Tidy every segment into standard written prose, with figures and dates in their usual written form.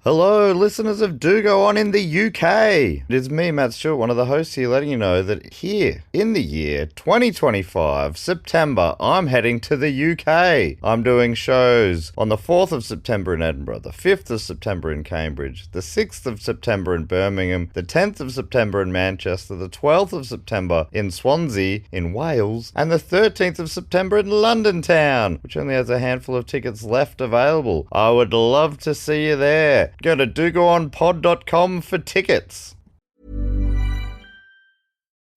Hello, listeners of Do Go On in the UK. It is me, Matt Stewart, one of the hosts here, letting you know that here in the year 2025, September, I'm heading to the UK. I'm doing shows on the 4th of September in Edinburgh, the 5th of September in Cambridge, the 6th of September in Birmingham, the 10th of September in Manchester, the 12th of September in Swansea in Wales, and the 13th of September in London town, which only has a handful of tickets left available. I would love to see you there. Go to dogoonpod.com for tickets.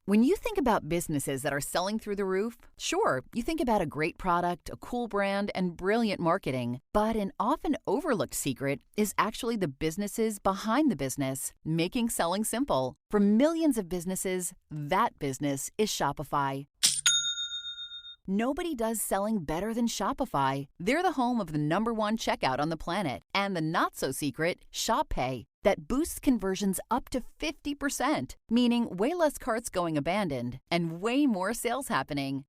When you think about businesses that are selling through the roof, sure, you think about a great product, a cool brand, and brilliant marketing. But an often overlooked secret is actually the businesses behind the business, making selling simple. For millions of businesses, that business is Shopify. Nobody does selling better than Shopify. They're the home of the #1 checkout on the planet and the not-so-secret Shop Pay that boosts conversions up to 50%, meaning way less carts going abandoned and way more sales happening.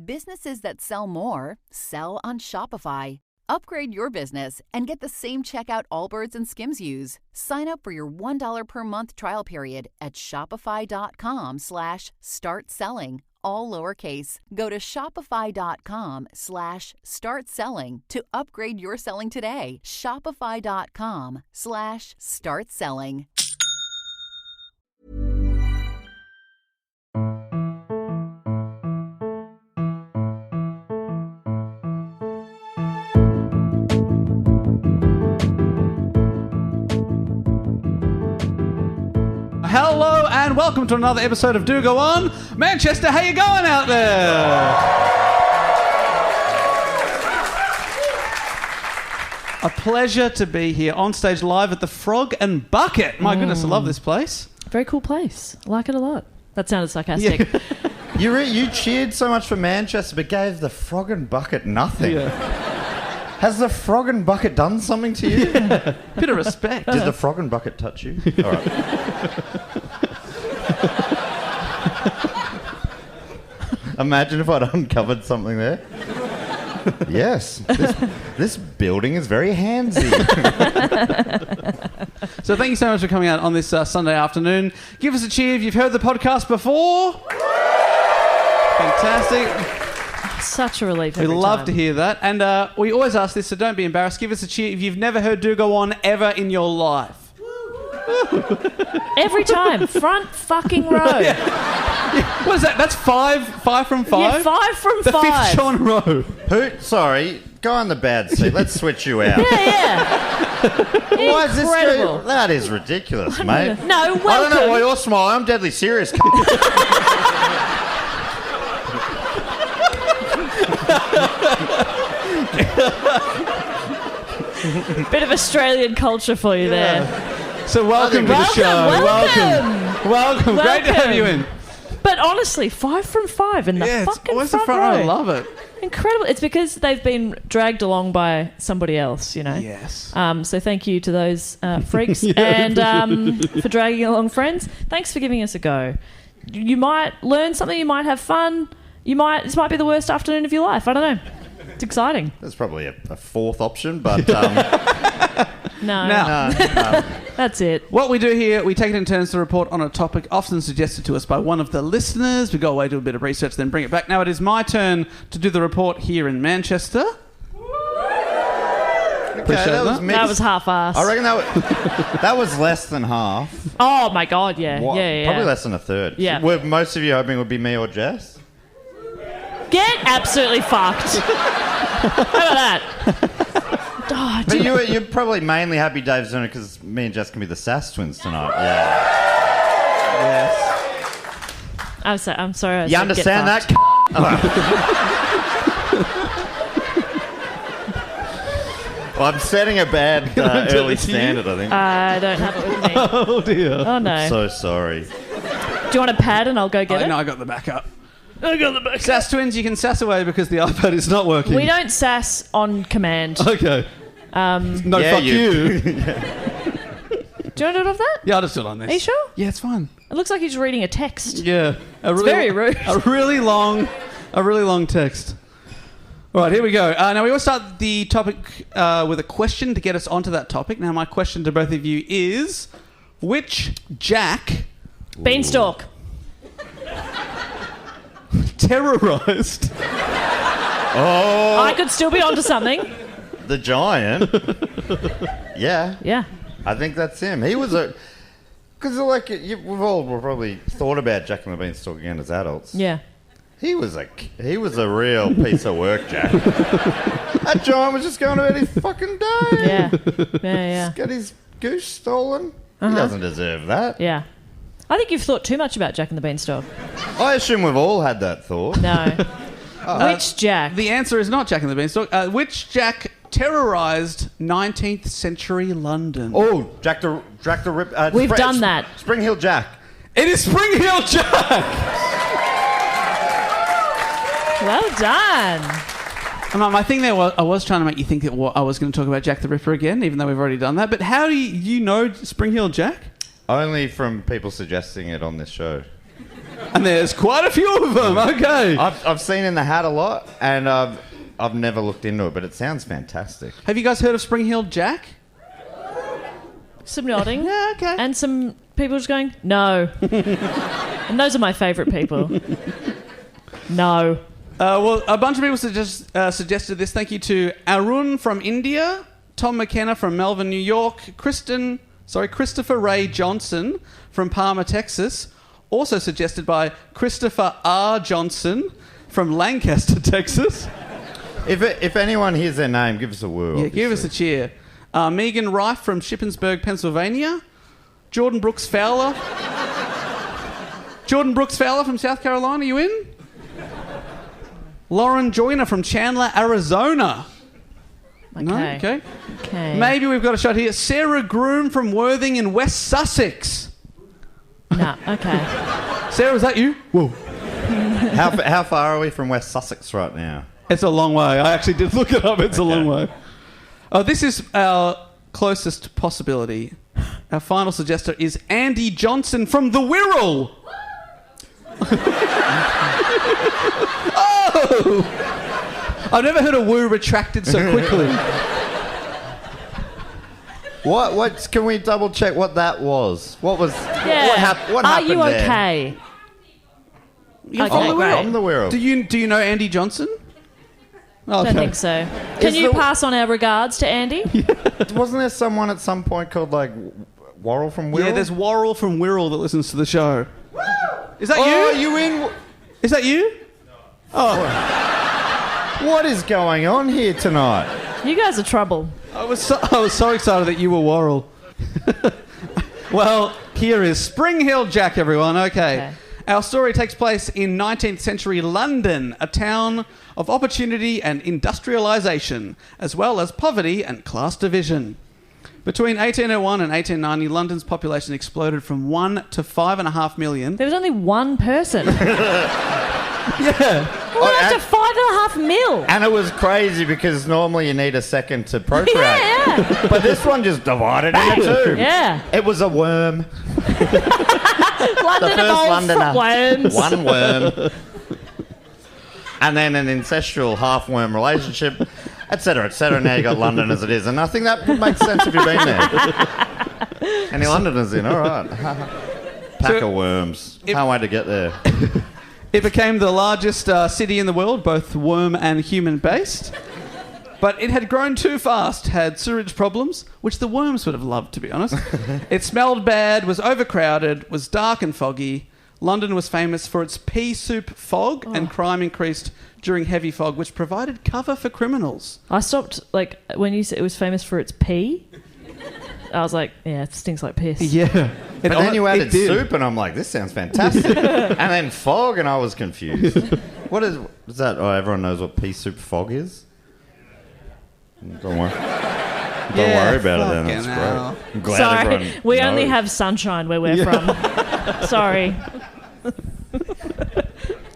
Businesses that sell more sell on Shopify. Upgrade your business and get the same checkout Allbirds and Skims use. Sign up for your $1 per month trial period at shopify.com/start selling. All lowercase. Go to shopify.com/start selling to upgrade your selling today. Shopify.com/start selling. Hello and welcome to another episode of Do Go On. Manchester, how you going out there? A pleasure to be here on stage live at the Frog and Bucket. My goodness, I love this place. Very cool place. I like it a lot. That sounded sarcastic. Yeah. You cheered so much for Manchester, but gave the Frog and Bucket nothing. Yeah. Has the Frog and Bucket done something to you? Yeah. Bit of respect. Did the Frog and Bucket touch you? All right. Imagine if I'd uncovered something there. Yes, this building is very handsy. So thank you so much for coming out on this Sunday afternoon. Give us a cheer if you've heard the podcast before. Fantastic. Such a relief. We love to hear that. And we always ask this, so don't be embarrassed. Give us a cheer if you've never heard Do Go On ever in your life. Every time. Front fucking row. Yeah. What is that? That's five from five? Yeah, 5 from 5. The fifth show in a row. Sorry, go on the bad seat. Let's switch you out. Yeah. Why is Incredible. this? That is ridiculous, mate. No, welcome. I don't know why you're smiling. I'm deadly serious. Bit of Australian culture for you there. So welcome to the show. Welcome. Great to have you in. But honestly, 5 from 5 in the fucking always front the front row. row. I love it. Incredible. It's because they've been dragged along by somebody else, you know. Yes. So thank you to those freaks and for dragging along friends. Thanks for giving us a go. You might learn something. You might have fun. This might be the worst afternoon of your life. I don't know. It's exciting. There's probably a fourth option, but No. That's it. What we do here, we take it in turns to report on a topic often suggested to us by one of the listeners. We go away, do a bit of research, then bring it back. Now it is my turn to do the report here in Manchester. Okay, that was half-assed. I reckon that was less than half. Oh my god, yeah. What? Yeah. Probably less than a third. Yeah. Were most of you hoping it would be me or Jess? Get absolutely fucked. How about that? Oh, but you're probably mainly happy Dave's doing it because me and Jess can be the Sass twins tonight. Yeah. Yes. I'm sorry. You understand that? Well, I'm setting a bad early standard, I think. I don't have it with me. Oh dear. Oh no. I'm so sorry. Do you want a pad and I'll go get it? No, I got the backup. Sass twins, you can sass away because the iPad is not working. We don't sass on command. Okay. No, yeah, fuck you. Do you want to do it off that? Yeah, I'll just do it on this. Are you sure? Yeah, it's fine. It looks like he's reading a text. Yeah. It's very rude. A really long text. All right, here we go. Now, we always start the topic with a question to get us onto that topic. Now, my question to both of you is, which Jack Beanstalk. terrorised Oh, I could still be onto something. the giant. Yeah. Yeah. I think that's him. He was a... Because, like, we've all probably thought about Jack and the Beanstalk again as adults. Yeah. He was a real piece of work, Jack. That giant was just going about his fucking day. Yeah. Yeah. Got his goose stolen. Uh-huh. He doesn't deserve that. Yeah. I think you've thought too much about Jack and the Beanstalk. I assume we've all had that thought. No. Which Jack? The answer is not Jack and the Beanstalk. Which Jack terrorised 19th century London? Oh, Jack the Rip. We've done that. Spring Hill Jack. It is Spring Hill Jack! Well done. My thing there was, I was trying to make you think that I was going to talk about Jack the Ripper again, even though we've already done that. But how do you know Spring Hill Jack? Only from people suggesting it on this show. And there's quite a few of them. Okay. I've seen In the Hat a lot, and I've never looked into it, but it sounds fantastic. Have you guys heard of Spring Hill Jack? Some nodding. Yeah, okay. And some people just going, no. And those are my favourite people. No. Well, a bunch of people suggested this. Thank you to Arun from India, Tom McKenna from Melbourne, New York, Christopher Ray Johnson from Palmer, Texas, also suggested by Christopher R. Johnson from Lancaster, Texas. If anyone hears their name, give us a woo. Yeah, give us a cheer. Megan Rife from Shippensburg, Pennsylvania. Jordan Brooks Fowler from South Carolina, you in? Lauren Joyner from Chandler, Arizona. Okay. No? Okay. Okay. Maybe we've got a shot here. Sarah Groom from Worthing in West Sussex. No. Okay. Sarah, is that you? Whoa. How far are we from West Sussex right now? It's a long way. I actually did look it up. It's a long way. Oh, this is our closest possibility. Our final suggester is Andy Johnson from the Wirral. Oh! I've never heard a woo retracted so quickly. What? Can we double check what that was? What was? Yeah. What Are happened you there? okay? You're Okay, from the great. Wirral. I'm the Wirral. Do you know Andy Johnson? Oh, Don't think so. Can you pass on our regards to Andy? Wasn't there someone at some point called like Worrell from Wirral? Yeah, there's Worrell from Wirral that listens to the show. Is that Oh, you? you in? Is that you? Oh, What is going on here tonight? You guys are trouble. I was so excited that you were Worrell. Well, here is Spring Hill Jack, everyone. Okay. Our story takes place in 19th century London, a town of opportunity and industrialisation, as well as poverty and class division. Between 1801 and 1890, London's population exploded from 1 to 5.5 million. There was only one person. Yeah. Well, up to 5.5 mil. And it was crazy because normally you need a second to procreate. Yeah. But this one just divided into two. Yeah. It was a worm. London first evolved Londoner. from worms. One worm. And then an incestual half-worm relationship, etc., etc. Now you got London as it is. And I think that would make sense if you've been there. Any Londoners in? All right. Pack of worms. Can't wait to get there. It became the largest city in the world, both worm and human-based. But it had grown too fast, had sewage problems, which the worms would have loved, to be honest. It smelled bad, was overcrowded, was dark and foggy. London was famous for its pea soup fog, and crime increased during heavy fog, which provided cover for criminals. I stopped, like, when you said it was famous for its pee. I was like, yeah, it stinks like piss. Yeah. But then you added soup, and I'm like, this sounds fantastic. And then fog, and I was confused. What is that? Oh, everyone knows what pea soup fog is? Don't worry. Don't worry about it then. It's great. I'm glad Sorry, everyone we only knows. have sunshine where we're from. Sorry.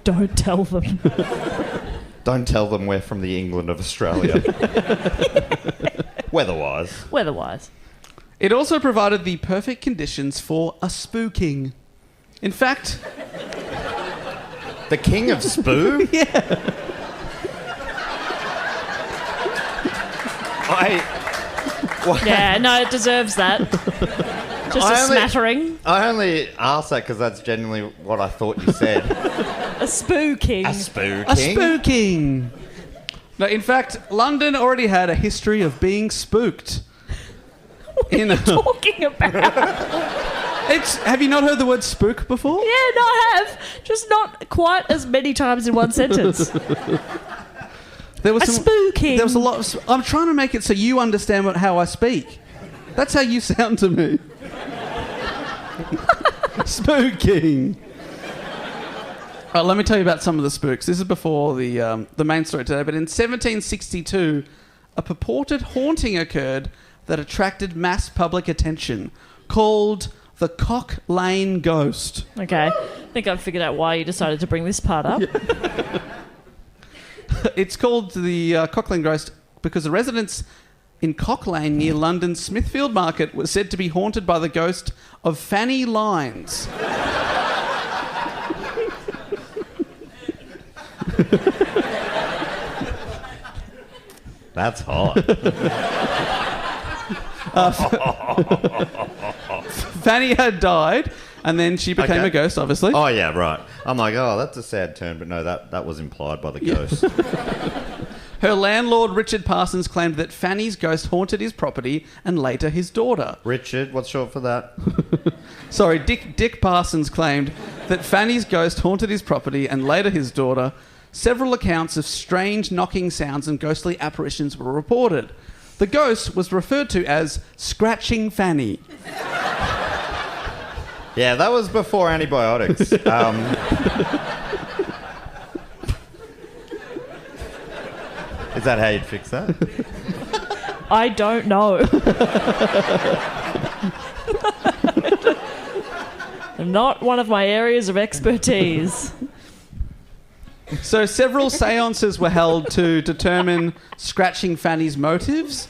Don't tell them. Don't tell them we're from the England of Australia. Weather-wise. Weather-wise. It also provided the perfect conditions for a spooking. In fact... The king of spoo? Yeah. Yeah, no, it deserves that. Just a smattering. I only asked that because that's genuinely what I thought you said. A spooking. A spooking? A spooking. No, in fact, London already had a history of being spooked. What are you talking about? Have you not heard the word spook before? Yeah, no, I have. Just not quite as many times in one sentence. There was spooking. There was a lot of... I'm trying to make it so you understand how I speak. That's how you sound to me. Spooking. Right, let me tell you about some of the spooks. This is before the main story today, but in 1762, a purported haunting occurred that attracted mass public attention, called the Cock Lane Ghost. Okay, I think I've figured out why you decided to bring this part up. Yeah. It's called the Cock Lane Ghost because the residents in Cock Lane near London's Smithfield Market were said to be haunted by the ghost of Fanny Lines. That's hot. Fanny had died, and then she became a ghost, obviously. Oh, yeah, right. I'm like, oh, that's a sad turn, but no, that was implied by the ghost. Her landlord, Richard Parsons, claimed that Fanny's ghost haunted his property and later his daughter. Richard, what's short for that? Sorry, Dick Parsons claimed that Fanny's ghost haunted his property and later his daughter. Several accounts of strange knocking sounds and ghostly apparitions were reported. The ghost was referred to as Scratching Fanny. Yeah, that was before antibiotics. Is that how you'd fix that? I don't know. Not one of my areas of expertise. So several seances were held to determine Scratching Fanny's motives.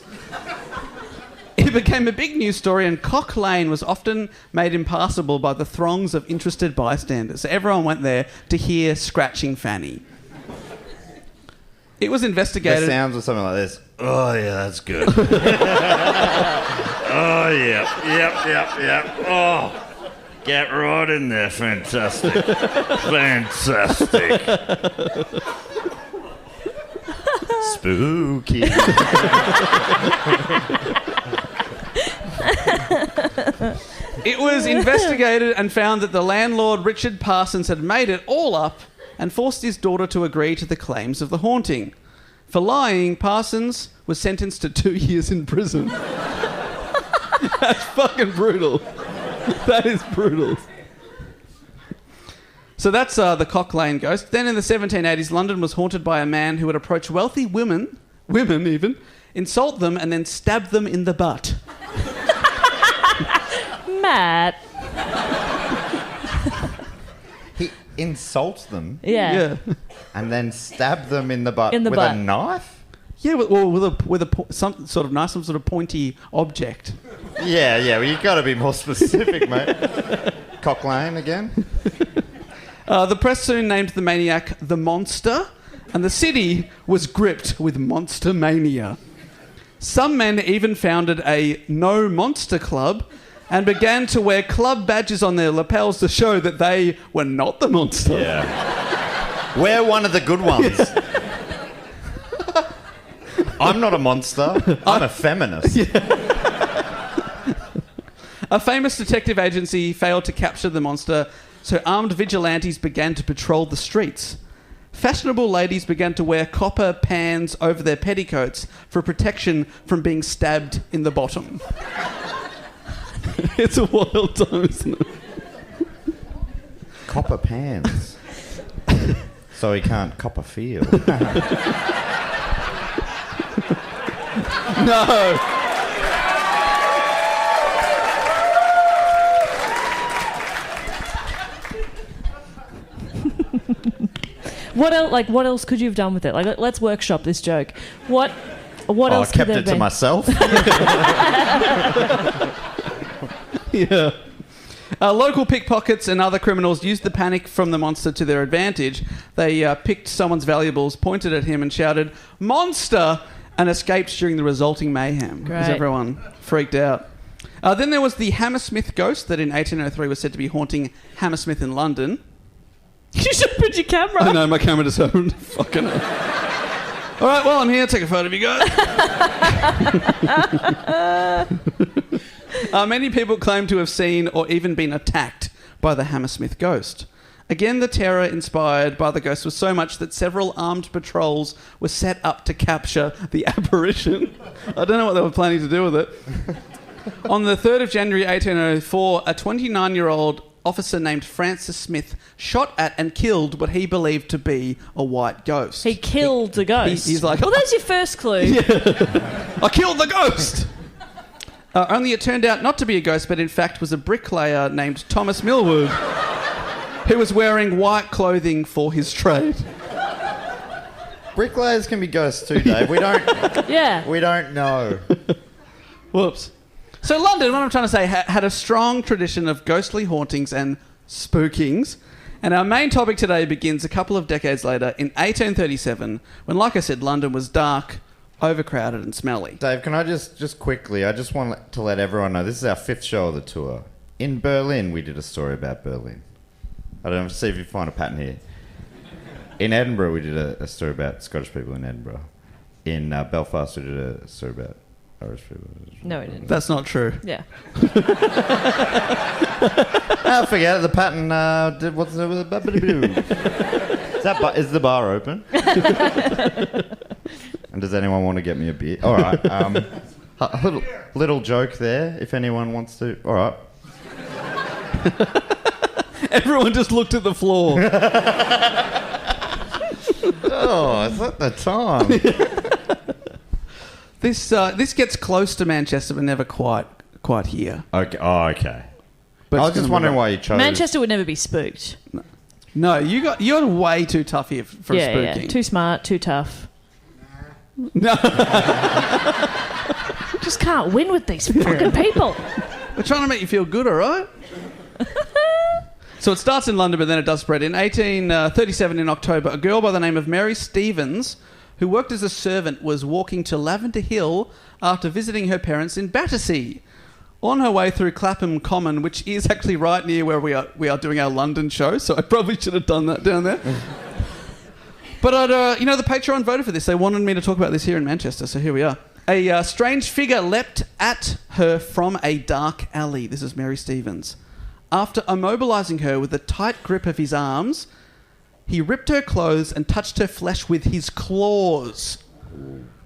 It became a big news story, and Cock Lane was often made impassable by the throngs of interested bystanders. So everyone went there to hear Scratching Fanny. It was investigated... The sounds were something like this. Oh, yeah, that's good. Oh, yep. Oh, get right in there. Fantastic. Fantastic. Spooky. It was investigated and found that the landlord, Richard Parsons, had made it all up and forced his daughter to agree to the claims of the haunting. For lying, Parsons was sentenced to 2 years in prison. That's fucking brutal. That is brutal. So that's the Cock Lane ghost. Then in the 1780s, London was haunted by a man who would approach wealthy women even, insult them and then stab them in the butt. Matt. He insults them Yeah. and then stab them in the butt In the with butt. a knife? Yeah, some sort of pointy object. Yeah, well, you've got to be more specific, mate. Cock Lane again? The press soon named the maniac the Monster, and the city was gripped with monster mania. Some men even founded a No Monster Club and began to wear club badges on their lapels to show that they were not the monster. Yeah. We're one of the good ones. Yeah. I'm not a monster. I'm a feminist. Yeah. A famous detective agency failed to capture the monster, so armed vigilantes began to patrol the streets. Fashionable ladies began to wear copper pans over their petticoats for protection from being stabbed in the bottom. It's a wild time, isn't it? Copper pans. So he can't cop a field. No. What else could you have done with it? Like, let's workshop this joke. What else I kept could there it to be? myself. Yeah. Local pickpockets and other criminals used the panic from the monster to their advantage. They picked someone's valuables, pointed at him and shouted, "Monster!" and escaped during the resulting mayhem. Because Great. everyone freaked out. Then there was the Hammersmith ghost that in 1803 was said to be haunting Hammersmith in London. You should put your camera. I know, my camera just opened. Fucking hell. All right, well, I'm here. Take a photo of you guys. Many people claim to have seen or even been attacked by the Hammersmith ghost. Again, the terror inspired by the ghost was so much that several armed patrols were set up to capture the apparition. I don't know what they were planning to do with it. On the 3rd of January 1804, a 29-year-old officer named Francis Smith shot at and killed what he believed to be a white ghost. He killed the ghost. He's like, well, there's your first clue. I killed the ghost! Only it turned out not to be a ghost, but in fact was a bricklayer named Thomas Millwood, who was wearing white clothing for his trade. Bricklayers can be ghosts too, Dave. We don't know. Whoops. So London, what I'm trying to say, had a strong tradition of ghostly hauntings and spookings. And our main topic today begins a couple of decades later in 1837, when, like I said, London was dark, overcrowded and smelly. Dave, can I just quickly, I just want to let everyone know, this is our 5th show of the tour. In Berlin, we did a story about Berlin. I don't know, see if you find a pattern here. In Edinburgh, we did a story about Scottish people in Edinburgh. In Belfast, we did a story about Irish people. No, we didn't. That's not true. Yeah. I forget it. The pattern. What's the? Is the bar open? And does anyone want to get me a beer? All right. A little joke there. If anyone wants to. All right. Everyone just looked at the floor. Oh, is that the time? This gets close to Manchester, but never quite here. Okay. Oh, okay. But I was just wondering why you chose Manchester would never be spooked. No, you're way too tough here for spooking. Yeah. Too smart, too tough. No. Just can't win with these fucking people. We're trying to make you feel good, all right? So it starts in London, but then it does spread. In 1837, in October, a girl by the name of Mary Stevens, who worked as a servant, was walking to Lavender Hill after visiting her parents in Battersea. On her way through Clapham Common, which is actually right near where we are doing our London show, so I probably should have done that down there. But the Patreon voted for this. They wanted me to talk about this here in Manchester, so here we are. A strange figure leapt at her from a dark alley. This is Mary Stevens. After immobilising her with a tight grip of his arms, he ripped her clothes and touched her flesh with his claws,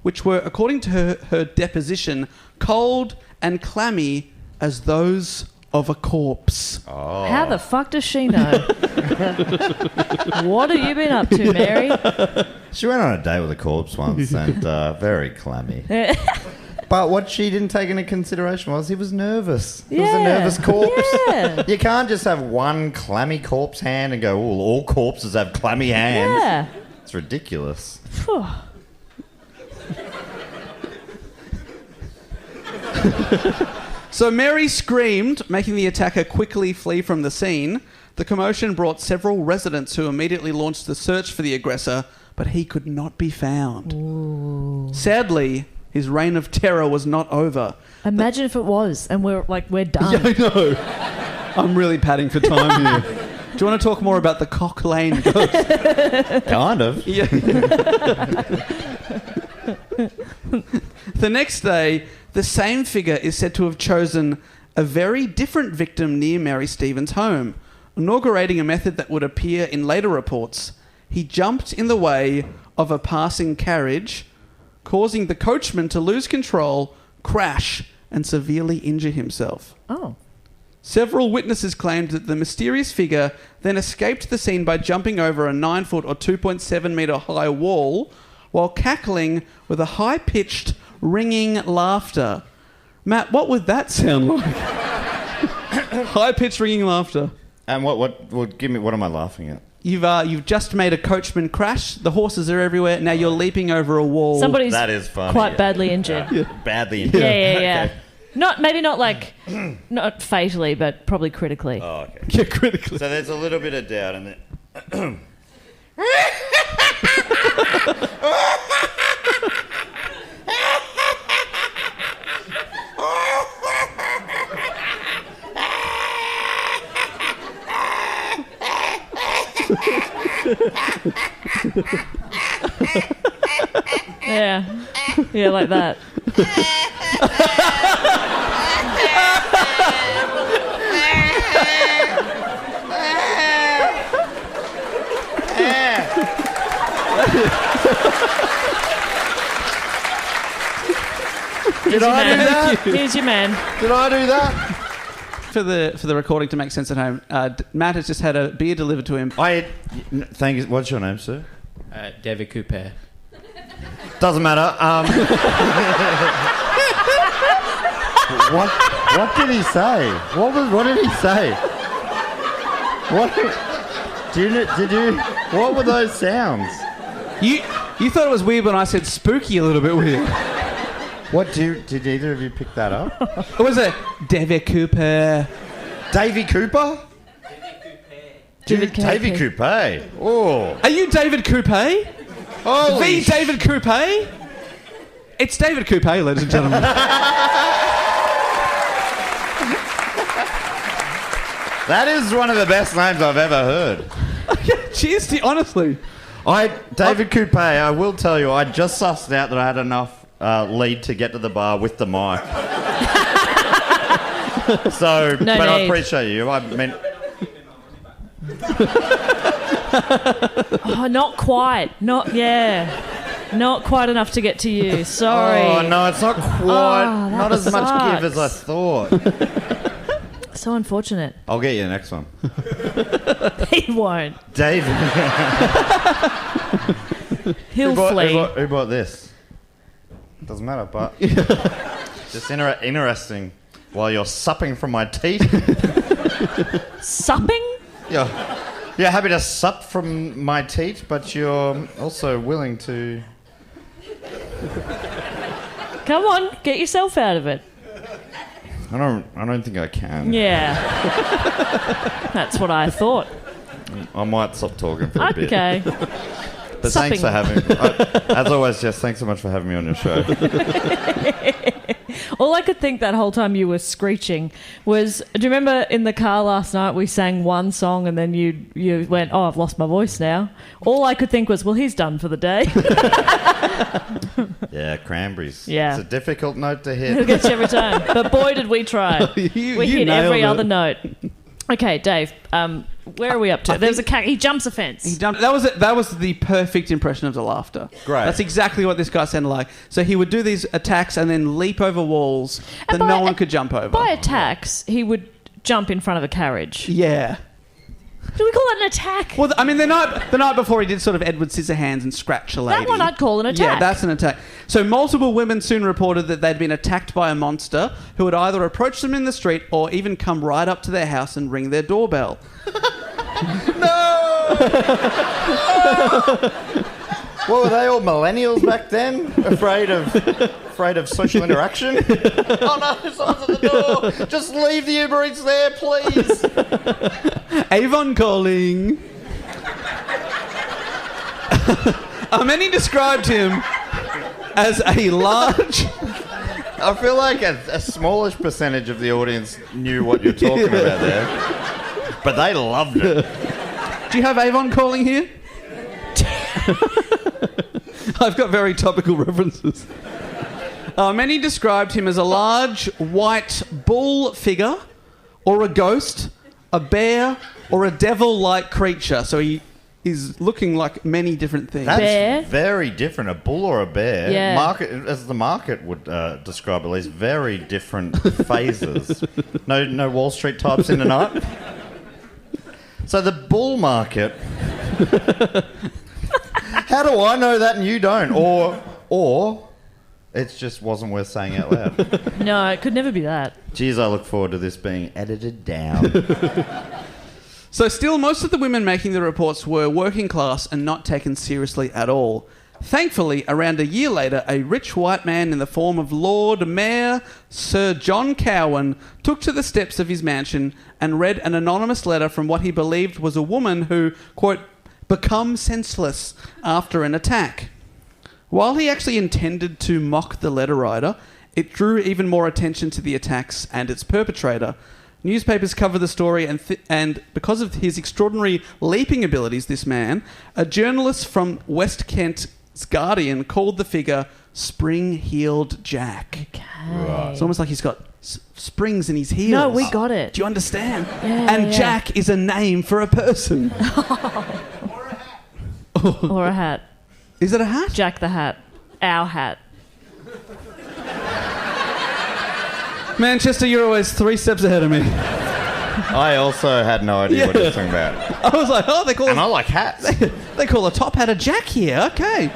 which were, according to her deposition, cold and clammy as those of a corpse. Oh. How the fuck does she know? What have you been up to, Mary? She went on a date with a corpse once and very clammy. But what she didn't take into consideration was he was nervous. He was a nervous corpse. Yeah. You can't just have one clammy corpse hand and go, oh, all corpses have clammy hands. Yeah. It's ridiculous. Phew. So Mary screamed, making the attacker quickly flee from the scene. The commotion brought several residents who immediately launched the search for the aggressor, but he could not be found. Ooh. Sadly, his reign of terror was not over. Imagine if it was, and we're done. Yeah, I know. I'm really padding for time here. Do you want to talk more about the Cock Lane ghost? Kind of. Yeah. The next day, the same figure is said to have chosen a very different victim near Mary Stevens' home, inaugurating a method that would appear in later reports. He jumped in the way of a passing carriage, causing the coachman to lose control, crash, and severely injure himself. Oh. Several witnesses claimed that the mysterious figure then escaped the scene by jumping over a 9-foot or 2.7 metre high wall while cackling with a high-pitched, ringing laughter. Matt, what would that sound like? High-pitched, ringing laughter. And what? Give me. What am I laughing at? You've just made a coachman crash. The horses are everywhere. Now you're leaping over a wall. Somebody's that is funny, quite badly injured. Badly injured. Yeah. Okay. Not not fatally, but probably critically. Oh, okay. Yeah, critically. So there's a little bit of doubt in it. Yeah. Yeah, like that. Did I do that? Here's your man. Did I do that? For the recording to make sense at home, Matt has just had a beer delivered to him. Thank you. What's your name, sir? David Cooper. Doesn't matter. What did he say? What did he say? What were those sounds? You thought it was weird when I said spooky a little bit weird. Did either of you pick that up? It was a David Cooper. Davy Cooper? Davy Cooper. Oh. Are you David Cooper? Holy David Cooper? It's David Cooper, ladies and gentlemen. That is one of the best names I've ever heard. Cheers to you, honestly. David Cooper, I will tell you, I just sussed out that I had enough lead to get to the bar with the mic. So, no but need. I appreciate you. I mean, Oh, not quite. Not quite enough to get to you. Sorry. oh no, it's not quite, that not as much sucks. give as I thought. So unfortunate. I'll get you the next one. He won't. David. He'll flee. Who bought this? Doesn't matter, but just interesting. While you're supping from my teeth. Supping? You're happy to sup from my teeth, but you're also willing to... Come on, get yourself out of it. I don't think I can. Yeah. That's what I thought. I might stop talking for a bit. Okay. But thanks for having me. As always, Jess, thanks so much for having me on your show. All I could think that whole time you were screeching was, do you remember in the car last night we sang one song and then you went, oh, I've lost my voice now. All I could think was, well, he's done for the day. Yeah, cranberries. Yeah. It's a difficult note to It'll hit. get you every time. But boy, did we try. We hit every other note. Okay, Dave, where are we up to? There's a cat. He jumps a fence. That was the perfect impression of the laughter. Great. That's exactly what this guy sounded like. So he would do these attacks and then leap over walls that no one could jump over. By attacks, he would jump in front of a carriage. Yeah. Do we call that an attack? Well, I mean, the night before he did sort of Edward Scissorhands and scratch a lady. That one I'd call an attack. Yeah, that's an attack. So multiple women soon reported that they'd been attacked by a monster who would either approach them in the street or even come right up to their house and ring their doorbell. No! What were they all millennials back then? Afraid of social interaction? Oh no, someone's at the door. Just leave the Uber Eats there, please. Avon calling. Many described him as a large... I feel like a smallish percentage of the audience knew what you're talking about there. But they loved it. Do you have Avon calling here? I've got very topical references. Many described him as a large white bull figure, or a ghost, a bear, or a devil-like creature. So he's looking like many different things. That's Bear? very different. A bull or a bear. Yeah. As the market would describe, at least, very different phases. No Wall Street types in tonight. So the bull market. How do I know that and you don't? Or it just wasn't worth saying out loud. No, it could never be that. Geez, I look forward to this being edited down. So still, most of the women making the reports were working class and not taken seriously at all. Thankfully, around a year later, a rich white man in the form of Lord Mayor Sir John Cowan took to the steps of his mansion and read an anonymous letter from what he believed was a woman who, quote, become senseless after an attack. While he actually intended to mock the letter writer, it drew even more attention to the attacks and its perpetrator. Newspapers cover the story, and because of his extraordinary leaping abilities, this man, a journalist from West Kent's Guardian called the figure Spring-Heeled Jack. Okay. Right. It's almost like he's got springs in his heels. No, we got it. Do you understand? Yeah, and yeah. Jack is a name for a person. Or a hat. Is it a hat? Jack the Hat. Our hat. Manchester, you're always 3 steps ahead of me. I also had no idea what he was talking about. I was like, oh, And I like hats. they call a top hat a Jack here. Okay.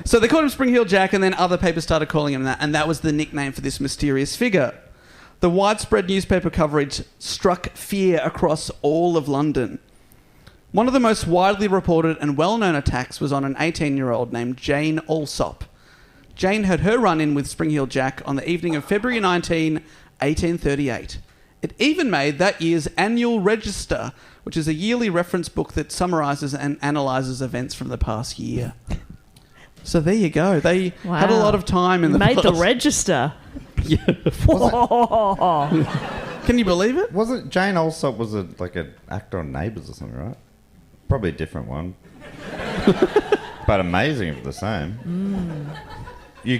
So they called him Spring-Heeled Jack, and then other papers started calling him that, and that was the nickname for this mysterious figure. The widespread newspaper coverage struck fear across all of London. One of the most widely reported and well-known attacks was on an 18-year-old named Jane Alsop. Jane had her run-in with Spring-Heeled Jack on the evening of February 19, 1838. It even made that year's annual register, which is a yearly reference book that summarises and analyses events from the past year. So there you go. They had a lot of time in the Made the past. register. Yeah. Whoa. Can you believe it? Wasn't Jane Alsop was like an actor on Neighbours or something, right? Probably a different one. But amazing if the same. You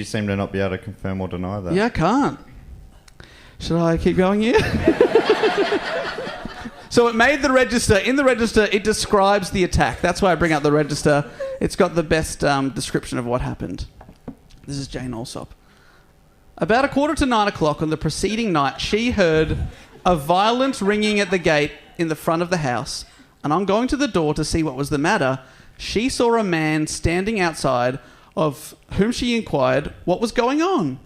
seem to not be able to confirm or deny that. Yeah, I can't. Should I keep going here? So it made the register. In the register, it describes the attack. That's why I bring up the register. It's got the best description of what happened. This is Jane Alsop. About 8:45 on the preceding night, she heard a violent ringing at the gate in the front of the house, and on going to the door to see what was the matter, she saw a man standing outside, of whom she inquired what was going on.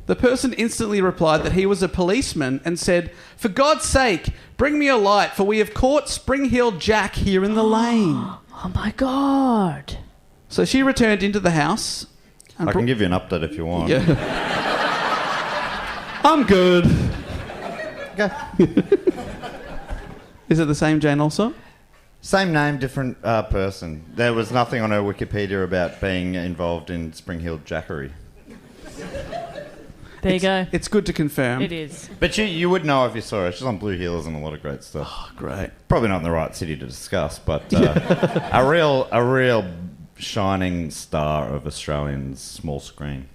The person instantly replied that he was a policeman and said, "For God's sake, bring me a light, for we have caught Spring-Heeled Jack here in the lane." Oh my God. So she returned into the house. And I can give you an update if you want. Yeah. I'm good. Okay. Is it the same Jane also? Same name, different person. There was nothing on her Wikipedia about being involved in Spring-Heeled Jackery. There you go. It's good to confirm. It is. But you would know if you saw her. She's on Blue Heelers and a lot of great stuff. Oh, great. Probably not in the right city to discuss, but a real shining star of Australian small screen.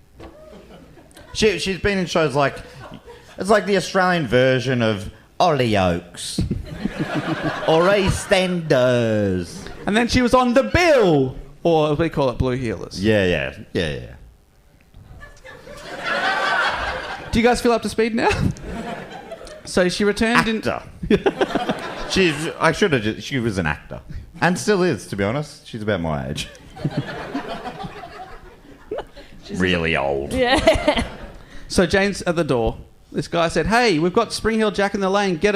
She's been in shows like... It's like the Australian version of Hollyoaks. or EastEnders. And then she was on The Bill, or as we call it, Blue Heelers. Yeah. Do you guys feel up to speed now? So she returned Actor. She was an actor. And still is, to be honest. She's about my age. Really old. Yeah. So Jane's at the door. This guy said, "Hey, we've got Spring-Heeled Jack in the lane. Get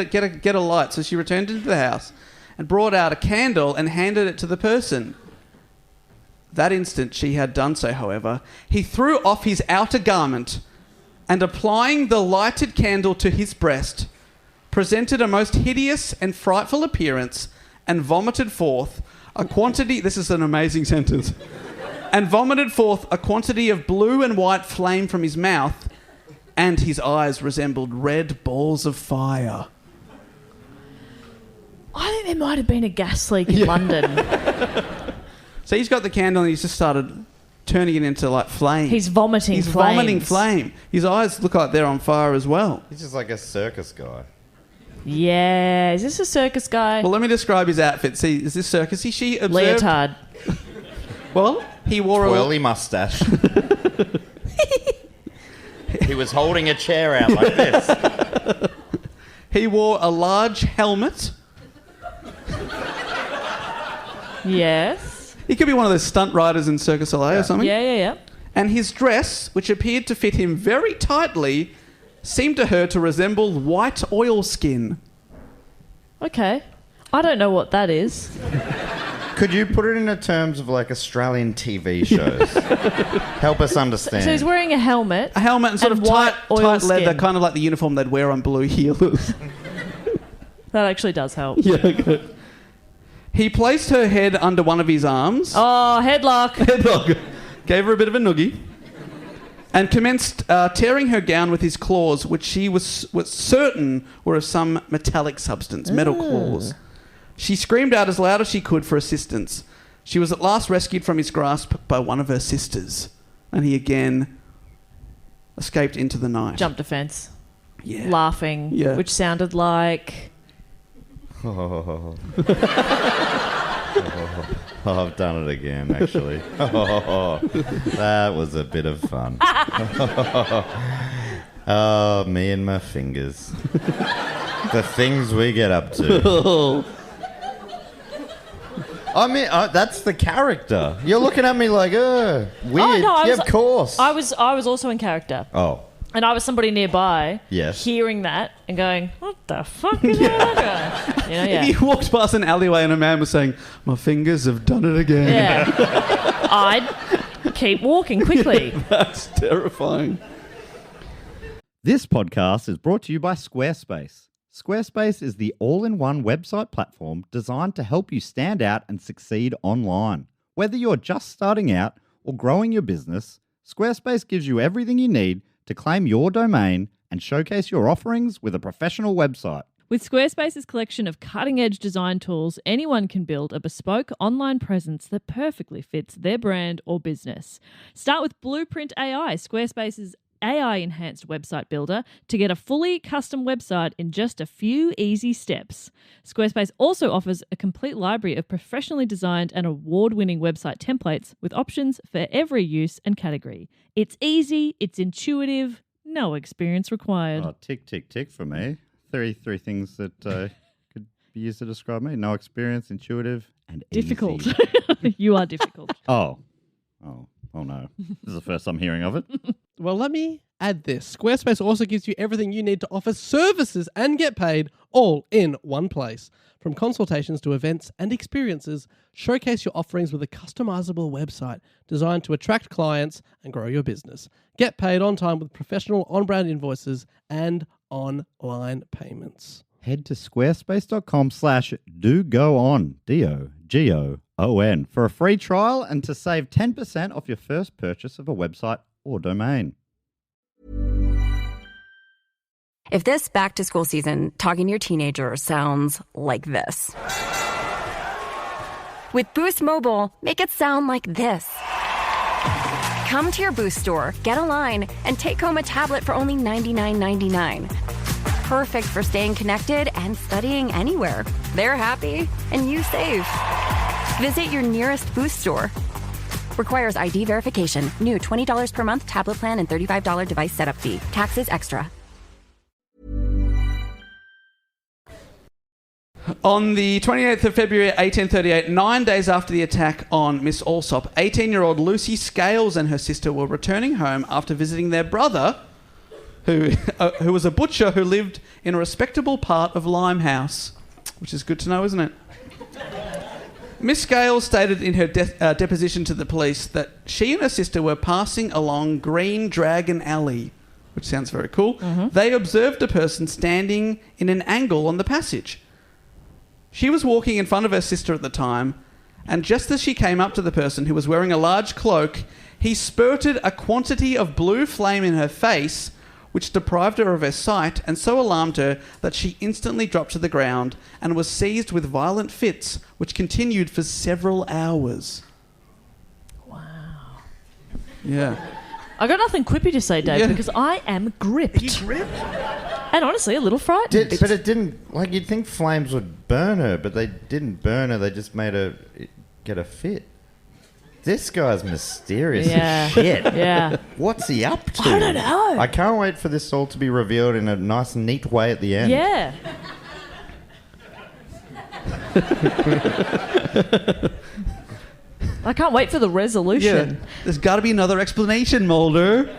a light." So she returned into the house and brought out a candle and handed it to the person. That instant she had done so, however, he threw off his outer garment and, applying the lighted candle to his breast, presented a most hideous and frightful appearance and vomited forth a quantity... This is an amazing sentence. And vomited forth a quantity of blue and white flame from his mouth, and his eyes resembled red balls of fire. I think there might have been a gas leak in London. So he's got the candle and he's just started turning it into like flame. He's vomiting He's flames. vomiting flame. His eyes look like they're on fire as well. He's just like a circus guy. Yeah. Is this a circus guy? Well, let me describe his outfit. See, is this circusy? She observed... Leotard. Well, he wore Twirly mustache. He was holding a chair out like this. He wore a large helmet. Yes. He could be one of those stunt riders in Circus Soleil or something. Yeah. And his dress, which appeared to fit him very tightly, seemed to her to resemble white oilskin. Okay. I don't know what that is. Could you put it into terms of like Australian TV shows? Help us understand. So he's wearing a helmet. A helmet and sort of white tight leather, oilskin. kind of like the uniform they'd wear on Blue Heelers. That actually does help. Yeah, good. He placed her head under one of his arms. Oh, headlock. Headlock. Gave her a bit of a noogie. and commenced tearing her gown with his claws, which she was certain were of some metallic substance, metal claws. She screamed out as loud as she could for assistance. She was at last rescued from his grasp by one of her sisters, and he again escaped into the night. Jumped a fence. Yeah. Laughing, Yeah. which sounded like... Oh, I've done it again, actually. That was a bit of fun. Oh, me and my fingers. The things we get up to. I mean, that's the character. You're looking at me like, weird. Yeah, of course. I was also in character. Oh. And I was somebody nearby, Yes. hearing that and going, "What the fuck is that?" You know, yeah. He walked past an alleyway and a man was saying, "My fingers have done it again." Yeah. I'd keep walking quickly. That's terrifying. This podcast is brought to you by Squarespace. Squarespace is the all-in-one website platform designed to help you stand out and succeed online. Whether you're just starting out or growing your business, Squarespace gives you everything you need to claim your domain and showcase your offerings with a professional website. With Squarespace's collection of cutting-edge design tools, anyone can build a bespoke online presence that perfectly fits their brand or business. Start with Blueprint AI, Squarespace's AI-enhanced website builder, to get a fully custom website in just a few easy steps. Squarespace also offers a complete library of professionally designed and award-winning website templates with options for every use and category. It's easy, it's intuitive, no experience required. Oh, tick, tick, tick for me. Three things that could be used to describe me. No experience, intuitive, and Difficult. easy. You are difficult. Oh no. This is the first I'm hearing of it. Well, let me add this. Squarespace also gives you everything you need to offer services and get paid all in one place. From consultations to events and experiences, showcase your offerings with a customizable website designed to attract clients and grow your business. Get paid on time with professional on-brand invoices and online payments. Head to squarespace.com/dogoon, DOGOON, for a free trial and to save 10% off your first purchase of a website or domain. If this back-to-school season, talking to your teenager sounds like this. With Boost Mobile, make it sound like this. Come to your Boost store, get a line, and take home a tablet for only $99.99. Perfect for staying connected and studying anywhere. They're happy, and you save. Visit your nearest Boost store. Requires ID verification. New $20 per month tablet plan and $35 device setup fee. Taxes extra. On the 28th of February 1838, 9 days after the attack on Miss Alsop, 18-year-old Lucy Scales and her sister were returning home after visiting their brother, who was a butcher who lived in a respectable part of Limehouse, which is good to know, isn't it? Miss Scales stated in her deposition to the police that she and her sister were passing along Green Dragon Alley, which sounds very cool. Mm-hmm. They observed a person standing in an angle on the passage. She was walking in front of her sister at the time, and just as she came up to the person who was wearing a large cloak, he spurted a quantity of blue flame in her face, which deprived her of her sight and so alarmed her that she instantly dropped to the ground and was seized with violent fits, which continued for several hours. Wow. Yeah. I got nothing quippy to say, Dave, Yeah. because I am gripped. He gripped? And honestly, a little frightened. But it didn't, like, you'd think flames would burn her, but they didn't burn her, they just made her get a fit. This guy's mysterious as shit. Yeah. What's he up to? I don't know. I can't wait for this all to be revealed in a nice, neat way at the end. Yeah. I can't wait for the resolution. Yeah. There's got to be another explanation, Mulder.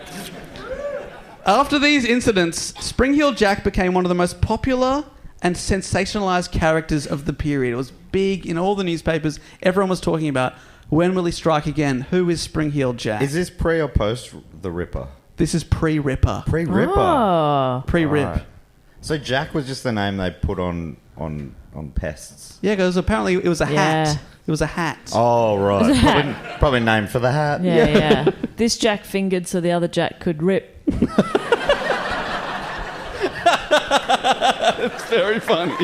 After these incidents, Spring Heel Jack became one of the most popular and sensationalized characters of the period. It was big in all the newspapers. Everyone was talking about, when will he strike again? Who is Spring Heel Jack? Is this pre or post the Ripper? This is pre-Ripper. Pre-Ripper. Oh. Pre-Rip. Right. So Jack was just the name they put on pests. Yeah, because apparently it was a hat. Yeah. It was a hat. Oh, right. It was a hat. Probably named for the hat. Yeah. This Jack fingered so the other Jack could rip. It's very funny.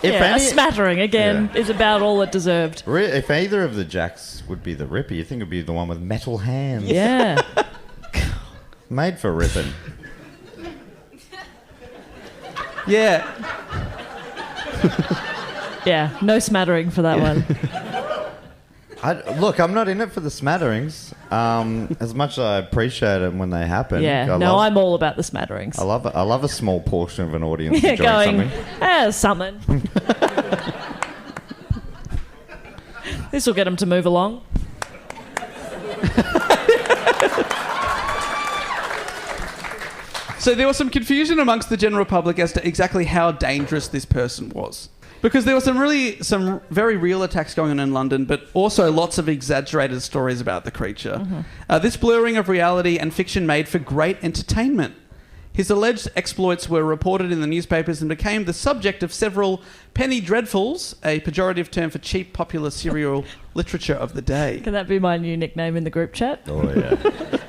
A smattering, again, is about all it deserved. If either of the Jacks would be the Ripper, you think it would be the one with metal hands. Yeah. Made for ripping. Yeah. Yeah, no smattering for that one. Look, I'm not in it for the smatterings. As much as I appreciate them when they happen. Yeah, I'm all about the smatterings. I love a small portion of an audience Yeah, enjoying going, something. something. This will get them to move along. So there was some confusion amongst the general public as to exactly how dangerous this person was. Because there were some very real attacks going on in London, but also lots of exaggerated stories about the creature. Mm-hmm. This blurring of reality and fiction made for great entertainment. His alleged exploits were reported in the newspapers and became the subject of several penny dreadfuls, a pejorative term for cheap popular serial literature of the day. Can that be my new nickname in the group chat? Oh, yeah.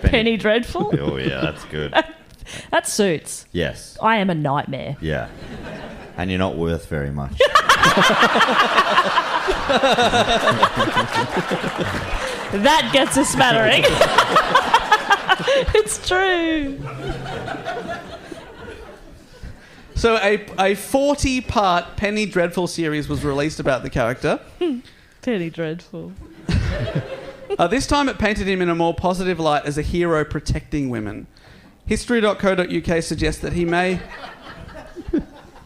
Penny Dreadful? Oh, yeah, that's good. That suits. Yes. I am a nightmare. Yeah. And you're not worth very much. That gets a smattering. It's true. So a 40-part Penny Dreadful series was released about the character. Penny Dreadful. This time it painted him in a more positive light as a hero protecting women. History.co.uk suggests that he may...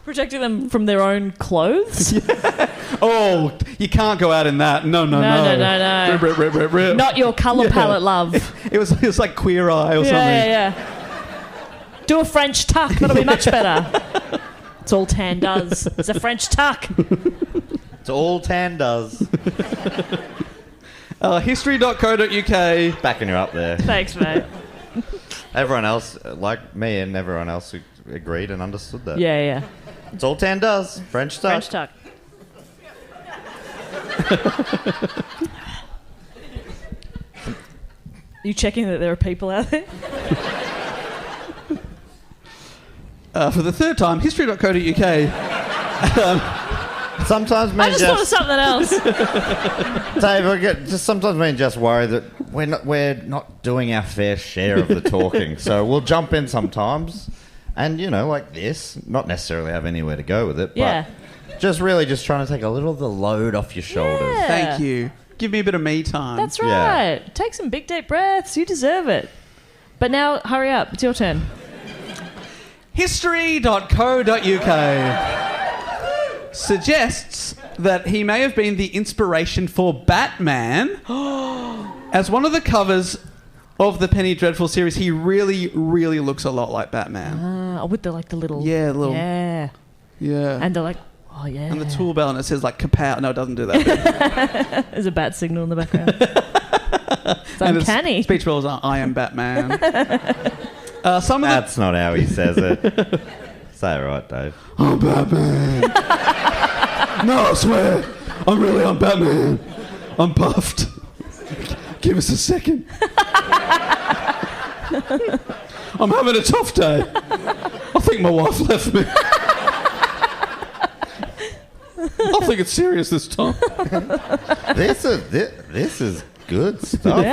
Protecting them from their own clothes? Yeah. Oh, you can't go out in that. No. No. Rip. Not your colour palette, love. It was like Queer Eye or something. Yeah. Do a French tuck. That'll be much better. It's all tan does. It's a French tuck. It's all tan does. History.co.uk. Backing you up there. Thanks, mate. Everyone else, like me and everyone else, agreed and understood that. Yeah. It's all tan does. French tuck. French tuck. You checking that there are people out there? For the third time, history.co.uk. Sometimes me I just thought of something else. Dave, sometimes me and Jess worry that we're not doing our fair share of the talking. So we'll jump in sometimes and, like this, not necessarily have anywhere to go with it, but just trying to take a little of the load off your shoulders. Yeah. Thank you. Give me a bit of me time. That's right. Yeah. Take some big deep breaths. You deserve it. But now, hurry up. It's your turn. History.co.uk suggests that he may have been the inspiration for Batman. As one of the covers of the Penny Dreadful series, he really, really looks a lot like Batman. With the little... Yeah, little... Yeah. Yeah. And they're like, oh, yeah. And the tool bell, and it says, kapow. No, it doesn't do that. There's a bat signal in the background. It's uncanny. And speech bubbles are, I am Batman. That's not how he says it. Say it right, Dave. I'm Batman. No, I swear. I'm Batman. I'm buffed. Give us a second. I'm having a tough day. I think my wife left me. I think it's serious this time. This is good stuff,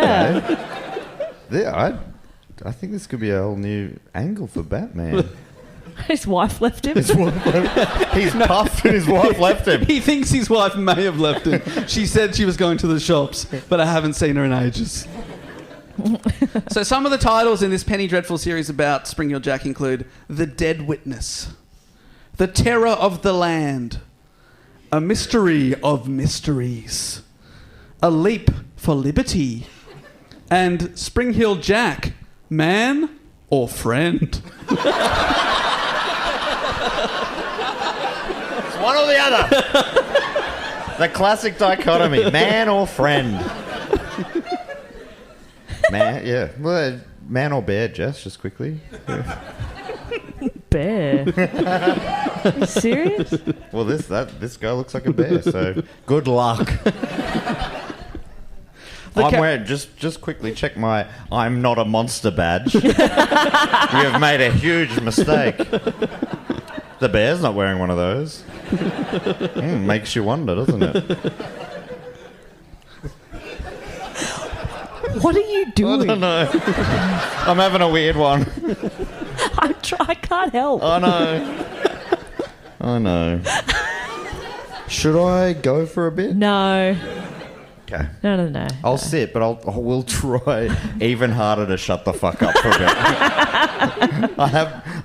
Yeah. I think this could be a whole new angle for Batman. His wife left him. He's puffed and his wife left him. He thinks his wife may have left him. She said she was going to the shops, but I haven't seen her in ages. So some of the titles in this Penny Dreadful series about Spring Hill Jack include The Dead Witness, The Terror of the Land, A Mystery of Mysteries, A Leap for Liberty, and Spring Hill Jack, Man or Friend. One or the other. The classic dichotomy, man or friend. Man, yeah. Well, man or bear, Jess, just quickly. Yeah. Bear. Are you serious? Well, this guy looks like a bear, so good luck. I'm wearing, just quickly check my I'm not a monster badge. You have made a huge mistake. The bear's not wearing one of those. Makes you wonder, doesn't it? What are you doing? I don't know. I'm having a weird one. I can't help. I know. Should I go for a bit? No. Okay. No. I'll sit, but I will try even harder to shut the fuck up for a bit.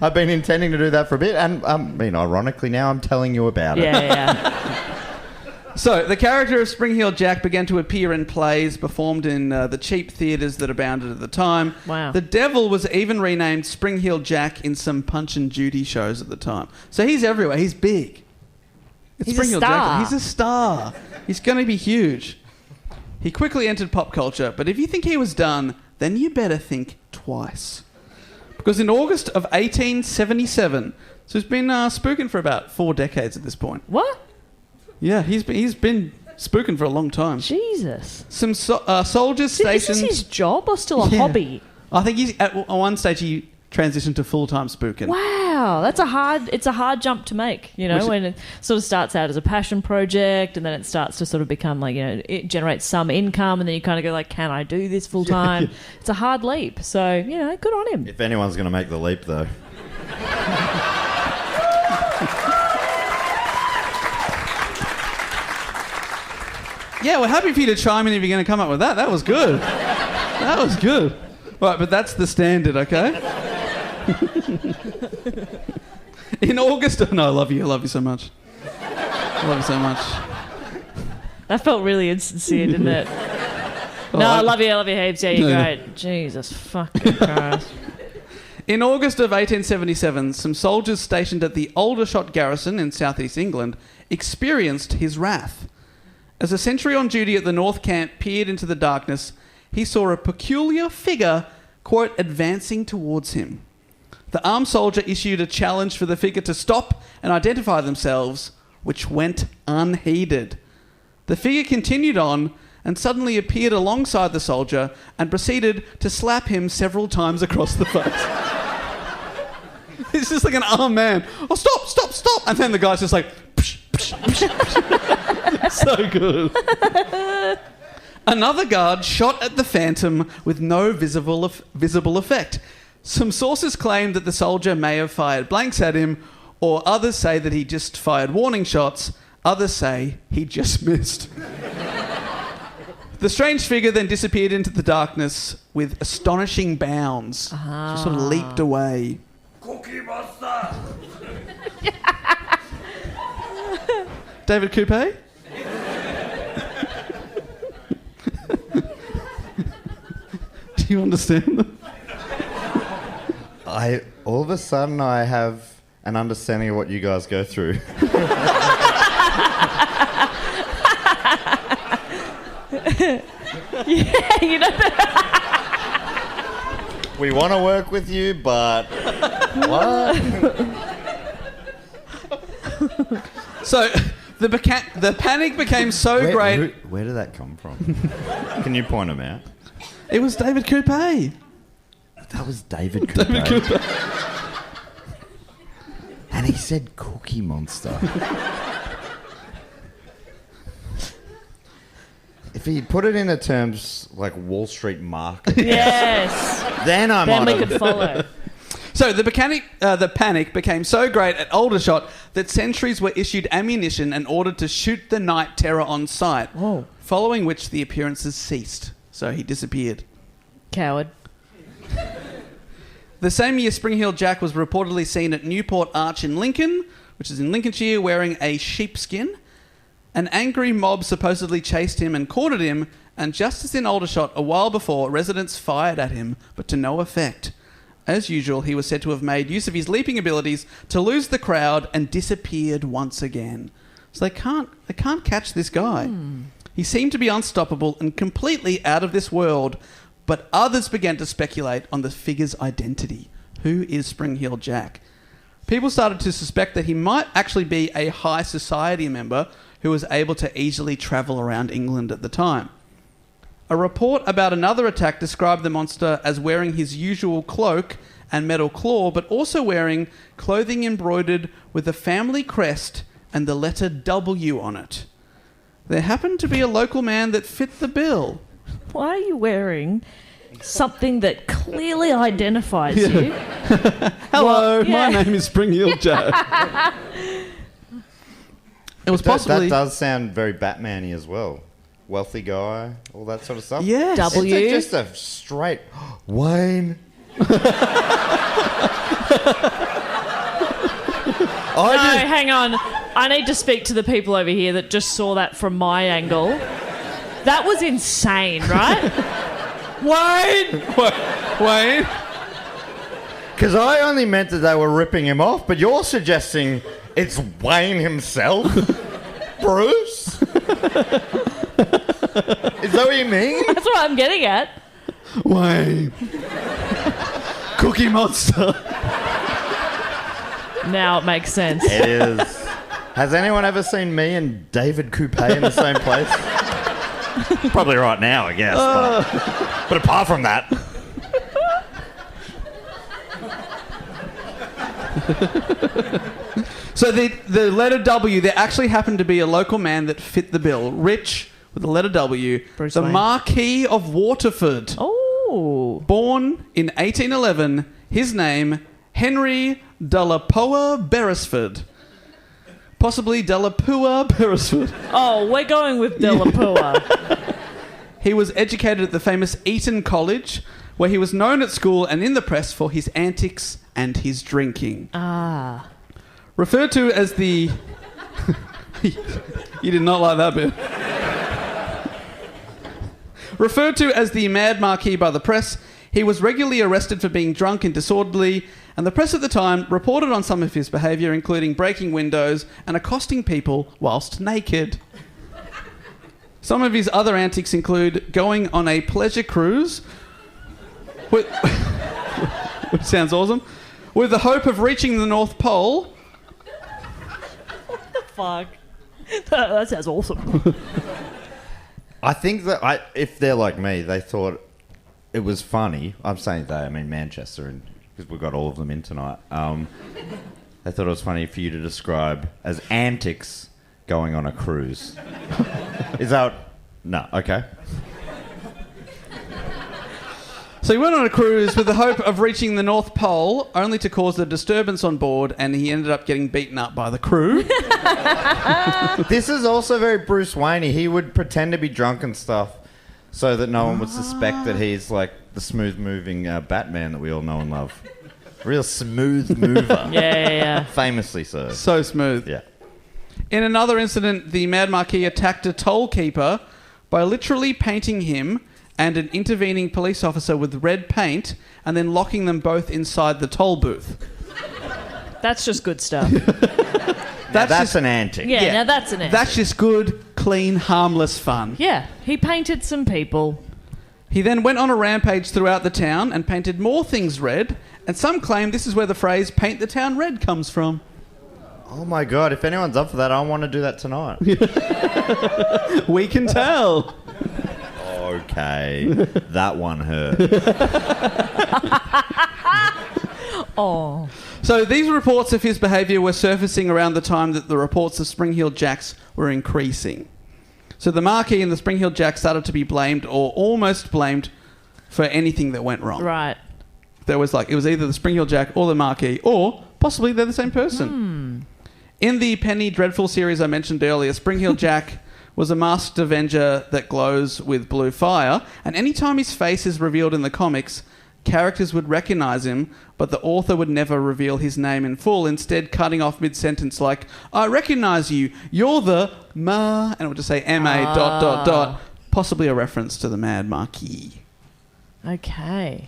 I've been intending to do that for a bit, and ironically now I'm telling you about it. Yeah. So, the character of Spring Heel Jack began to appear in plays performed in the cheap theatres that abounded at the time. Wow. The Devil was even renamed Spring Heel Jack in some Punch and Judy shows at the time. So he's everywhere. He's big. He's a star. He's a star. He's going to be huge. He quickly entered pop culture, but if you think he was done, then you better think twice. Because in August of 1877, so he's been spooking for about 4 decades at this point. What? Yeah, he's been spooking for a long time. Jesus. Some soldiers stationed... Is this his job or still a hobby? I think he's at one stage he transitioned to full-time spooking. Wow, it's a hard jump to make, when it sort of starts out as a passion project and then it starts to sort of become like, it generates some income and then you kind of go like, can I do this full-time? Yeah. It's a hard leap. So, good on him. If anyone's going to make the leap, though. Yeah, we're happy for you to chime in if you're going to come up with that. That was good. That was good. Right, but that's the standard, okay? In August... No, I love you. I love you so much. I love you so much. That felt really insincere, didn't it? No, I love you heaps. Yeah, you're great. Jesus fucking Christ. In August of 1877, some soldiers stationed at the Aldershot garrison in southeast England experienced his wrath. As a sentry on duty at the North Camp peered into the darkness, he saw a peculiar figure, quote, advancing towards him. The armed soldier issued a challenge for the figure to stop and identify themselves, which went unheeded. The figure continued on and suddenly appeared alongside the soldier and proceeded to slap him several times across the face. It's just like an armed man. Oh, stop. And then the guy's just like... Psh, psh, psh, psh. So good. Another guard shot at the Phantom with no visible effect. Some sources claim that the soldier may have fired blanks at him, or others say that he just fired warning shots. Others say he just missed. The strange figure then disappeared into the darkness with astonishing bounds. Just sort of leaped away. Cookie Monster! David Coupe? Do you understand them? All of a sudden I have an understanding of what you guys go through. We want to work with you, but what? So the panic became so great. Where did that come from? Can you point them out? It was David Coupe. That was David Coupe. David Coupe. And he said Cookie Monster. If he put it into terms like Wall Street market, yes, then we could follow. So the panic became so great at Aldershot that sentries were issued ammunition and ordered to shoot the night terror on sight. Whoa. Following which the appearances ceased. So he disappeared. Coward. The same year, Spring Heel Jack was reportedly seen at Newport Arch in Lincoln, which is in Lincolnshire, wearing a sheepskin. An angry mob supposedly chased him and cornered him, and just as in Aldershot a while before, residents fired at him, but to no effect. As usual, he was said to have made use of his leaping abilities to lose the crowd and disappeared once again. So they can't catch this guy. He seemed to be unstoppable and completely out of this world, but others began to speculate on the figure's identity. who is Spring Heel Jack? People started to suspect that he might actually be a high society member who was able to easily travel around England at the time. A report about another attack described the monster as wearing his usual cloak and metal claw, but also wearing clothing embroidered with a family crest and the letter W on it. There happened to be a local man that fit the bill. Why are you wearing something that clearly identifies you? Hello, Well, yeah. my name is Spring Heel Jack. It was possibly... That does sound very Batman-y as well. Wealthy guy, all that sort of stuff. Yes. W. It's just a straight Wayne. Hang on. I need to speak to the people over here that just saw that from my angle. That was insane, right? Wayne? Because I only meant that they were ripping him off, but you're suggesting it's Wayne himself? Bruce? Is that what you mean? That's what I'm getting at. Wayne. Cookie Monster. Now it makes sense. It is. Has anyone ever seen me and David Coupe in the same place? Probably right now, I guess. But apart from that... So the letter W, there actually happened to be a local man that fit the bill. Rich, with the letter W. Bruce the Wayne. Marquis of Waterford. Oh. Born in 1811, his name, Henry de la Poa Beresford. Possibly de la Poa Beresford. Oh, we're going with Delapua. He was educated at the famous Eton College, where he was known at school and in the press for his antics and his drinking. Ah. Referred to as the... You did not like that bit. Referred to as the Mad Marquis by the press, he was regularly arrested for being drunk and disorderly, and the press at the time reported on some of his behaviour, including breaking windows and accosting people whilst naked. Some of his other antics include going on a pleasure cruise, which sounds awesome, with the hope of reaching the North Pole. Fuck. That sounds awesome. I think that if they're like me, they thought it was funny. I'm saying they, I mean Manchester, because we've got all of them in tonight. They thought it was funny for you to describe as antics going on a cruise. Is that... No, okay. So he went on a cruise with the hope of reaching the North Pole, only to cause a disturbance on board, and he ended up getting beaten up by the crew. This is also very Bruce Wayne. He would pretend to be drunk and stuff so that no one would suspect that he's like the smooth-moving Batman that we all know and love. Real smooth mover. Yeah. Famously so. So smooth. Yeah. In another incident, the Mad Marquis attacked a toll keeper by literally painting him and an intervening police officer with red paint and then locking them both inside the toll booth. That's just good stuff. That's an antic. Yeah, now that's an antic. That's just good, clean, harmless fun. Yeah, he painted some people. He then went on a rampage throughout the town and painted more things red, and some claim this is where the phrase paint the town red comes from. Oh my God, if anyone's up for that, I want to do that tonight. We can tell. Okay, that one hurt. Oh. So these reports of his behaviour were surfacing around the time that the reports of Spring Heel Jacks were increasing. So the Marquis and the Spring Heel Jack started to be blamed or almost blamed for anything that went wrong. Right. There was it was either the Spring Heel Jack or the Marquis, or possibly they're the same person. In the Penny Dreadful series I mentioned earlier, Spring Heel Jack was a masked avenger that glows with blue fire, and any time his face is revealed in the comics, characters would recognise him, but the author would never reveal his name in full, instead cutting off mid-sentence like, I recognise you, you're the and it would just say M.A. ... possibly a reference to the Mad Marquis. Okay.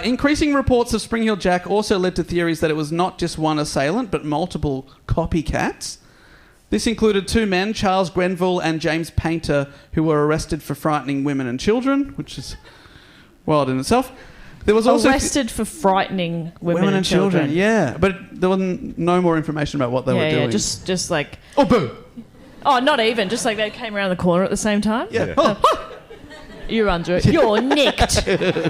Increasing reports of Spring Heel Jack also led to theories that it was not just one assailant, but multiple copycats. This included two men, Charles Grenville and James Painter, who were arrested for frightening women and children, which is wild in itself. There was also arrested for frightening women and children. Yeah, but there wasn't no more information about what they were doing. Yeah, just like... Oh, boo! Oh, not even. Just like they came around the corner at the same time. Yeah. Oh. You're under it. You're nicked. There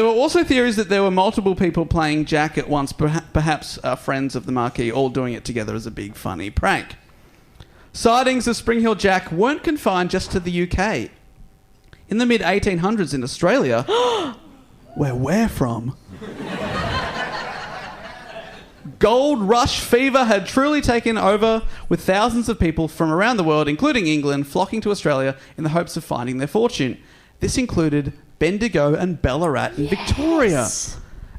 were also theories that there were multiple people playing Jack at once, perhaps friends of the Marquis, all doing it together as a big funny prank. Sightings of Spring Hill Jack weren't confined just to the UK. In the mid-1800s in Australia, where we're from, gold rush fever had truly taken over, with thousands of people from around the world, including England, flocking to Australia in the hopes of finding their fortune. This included Bendigo and Ballarat in Victoria.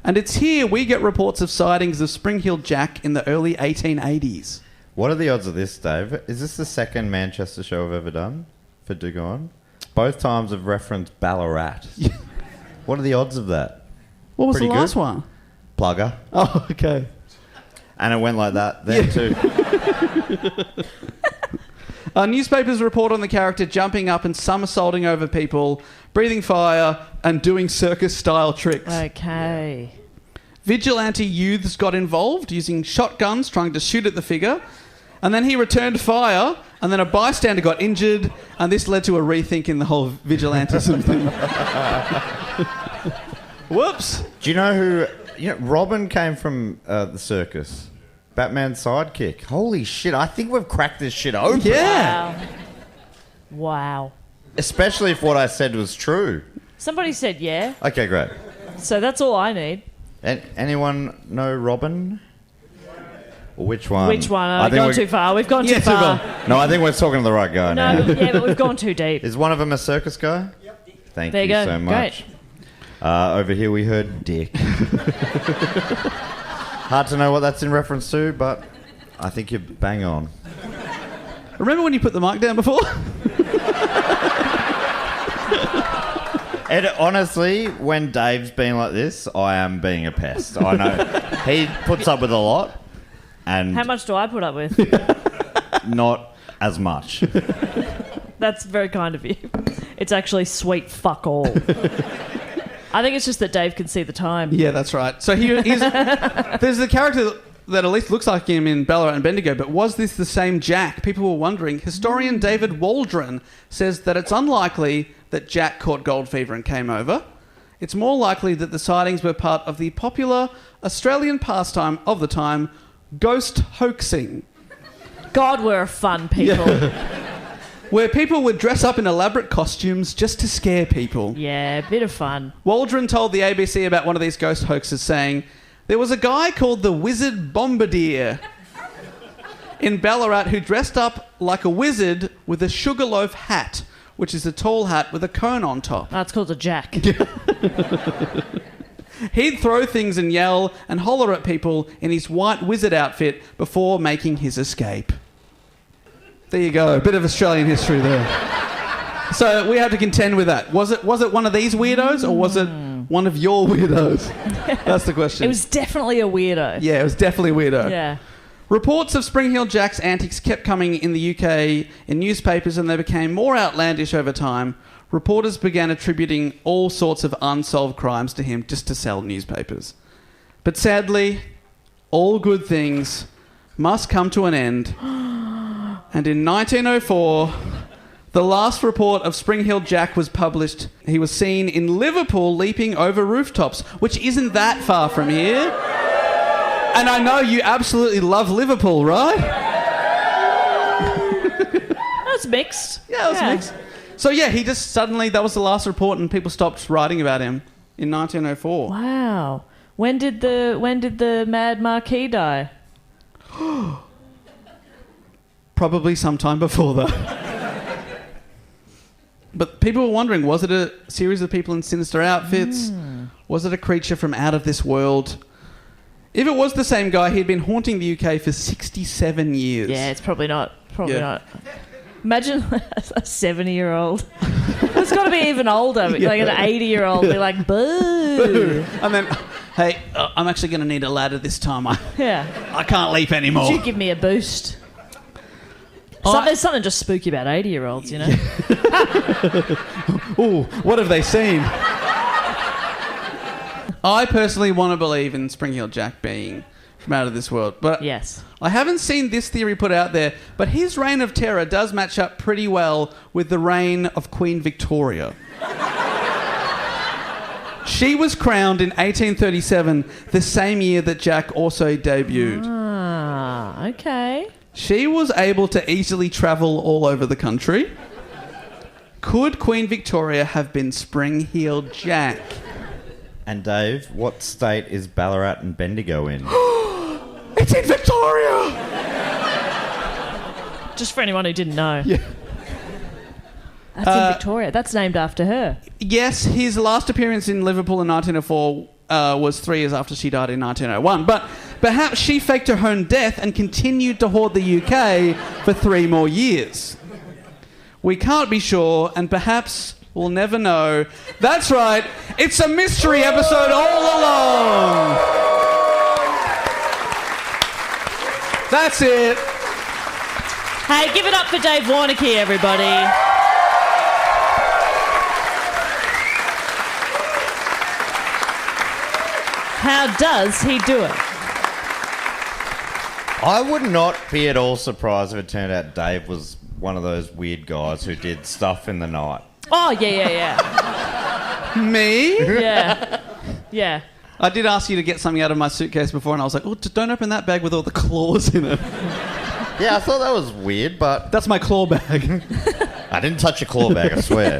And it's here we get reports of sightings of Spring Hill Jack in the early 1880s. What are the odds of this, Dave? Is this the second Manchester show I've ever done for Do Go On? Both times I've referenced Ballarat. What are the odds of that? What was Pretty the last good. one? Plugger. Oh, okay. And it went like that there too. Newspapers report on the character jumping up and somersaulting over people, breathing fire, and doing circus-style tricks. Okay. Vigilante youths got involved, using shotguns, trying to shoot at the figure. And then he returned fire, and then a bystander got injured, and this led to a rethink in the whole vigilantism thing. Whoops. Do you know who... Robin came from the circus. Batman's sidekick. Holy shit, I think we've cracked this shit open. Yeah. Wow. Especially if what I said was true. Somebody said yeah. Okay, great. So that's all I need. Anyone know Robin? Or which one? Which one? We've gone too far. We've gone too far. No, I think we're talking to the right guy now. Yeah, but we've gone too deep. Is one of them a circus guy? Yep. Thank There you you go. so much. Great. Over here we heard dick. Hard to know what that's in reference to, but I think you're bang on. Remember when you put the mic down before? Ed, honestly, when Dave's being like this, I am being a pest. I know. He puts up with a lot. And how much do I put up with? Not as much. That's very kind of you. It's actually sweet fuck all. I think it's just that Dave can see the time. Yeah, that's right. So there's a character that at least looks like him in Ballarat and Bendigo, but was this the same Jack? People were wondering. Historian David Waldron says that it's unlikely that Jack caught gold fever and came over. It's more likely that the sightings were part of the popular Australian pastime of the time, ghost hoaxing. God, we're fun people. Yeah. Where people would dress up in elaborate costumes just to scare people. Yeah, a bit of fun. Waldron told the ABC about one of these ghost hoaxes, saying, there was a guy called the Wizard Bombardier in Ballarat who dressed up like a wizard with a sugarloaf hat, which is a tall hat with a cone on top. That's called a jack. He'd throw things and yell and holler at people in his white wizard outfit before making his escape. There you go, a bit of Australian history there. So we have to contend with that. Was it one of these weirdos, or was it one of your weirdos? That's the question. It was definitely a weirdo. Yeah, it was definitely a weirdo. Yeah. Reports of Spring Hill Jack's antics kept coming in the UK in newspapers, and they became more outlandish over time. Reporters began attributing all sorts of unsolved crimes to him just to sell newspapers. But sadly, all good things must come to an end. And in 1904, the last report of Spring Hill Jack was published. He was seen in Liverpool leaping over rooftops, which isn't that far from here. And I know you absolutely love Liverpool, right? That's mixed. Yeah, it was mixed. So yeah, he just suddenly, that was the last report, and people stopped writing about him in 1904. Wow. When did the Mad Marquis die? Probably sometime before that. But people were wondering, was it a series of people in sinister outfits? Was it a creature from out of this world? If it was the same guy, he'd been haunting the UK for 67 years. Yeah, it's probably not. Probably not. Imagine a 70-year-old. It's got to be even older. Like an 80-year-old be like, boo. And then, hey, I'm actually going to need a ladder this time. I can't leap anymore. Could you give me a boost? There's something just spooky about 80-year-olds, you know? ooh, what have they seen? I personally want to believe in Spring Heel Jack being from out of this world. But Yes. I haven't seen this theory put out there, but his reign of terror does match up pretty well with the reign of Queen Victoria. She was crowned in 1837, the same year that Jack also debuted. Ah, okay. She was able to easily travel all over the country. Could Queen Victoria have been Spring-Heeled Jack? And Dave, what state is Ballarat and Bendigo in? It's in Victoria! Just for anyone who didn't know. Yeah. That's in Victoria. That's named after her. Yes, his last appearance in Liverpool in 1904 was 3 years after she died in 1901. But perhaps she faked her own death and continued to hoard the UK for 3 more years. We can't be sure, and perhaps we'll never know. That's right, it's a mystery episode all along. That's it. Hey, give it up for Dave Warnicky, everybody. How does he do it? I would not be at all surprised if it turned out Dave was one of those weird guys who did stuff in the night. Oh, yeah. Me? Yeah. Yeah. I did ask you to get something out of my suitcase before, and I was like, oh, don't open that bag with all the claws in it. Yeah, I thought that was weird, but That's my claw bag. I didn't touch a claw bag, I swear.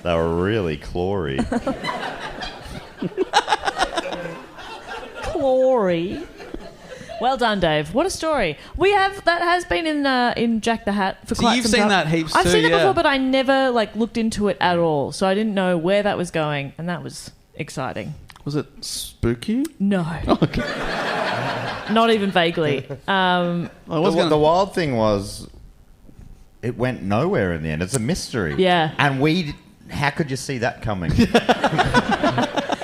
They were really clawy. Glory. Well done, Dave. What a story. We have that has been in Jack the Hat for So quite you've some seen time. that heaps I've too, seen it yeah. before, but I never looked into it at all, so I didn't know where that was going, and that was exciting. Was it spooky? No, Okay. not even vaguely. I was The gonna... wild thing was, it went nowhere in the end. It's a mystery. Yeah. And how could you see that coming?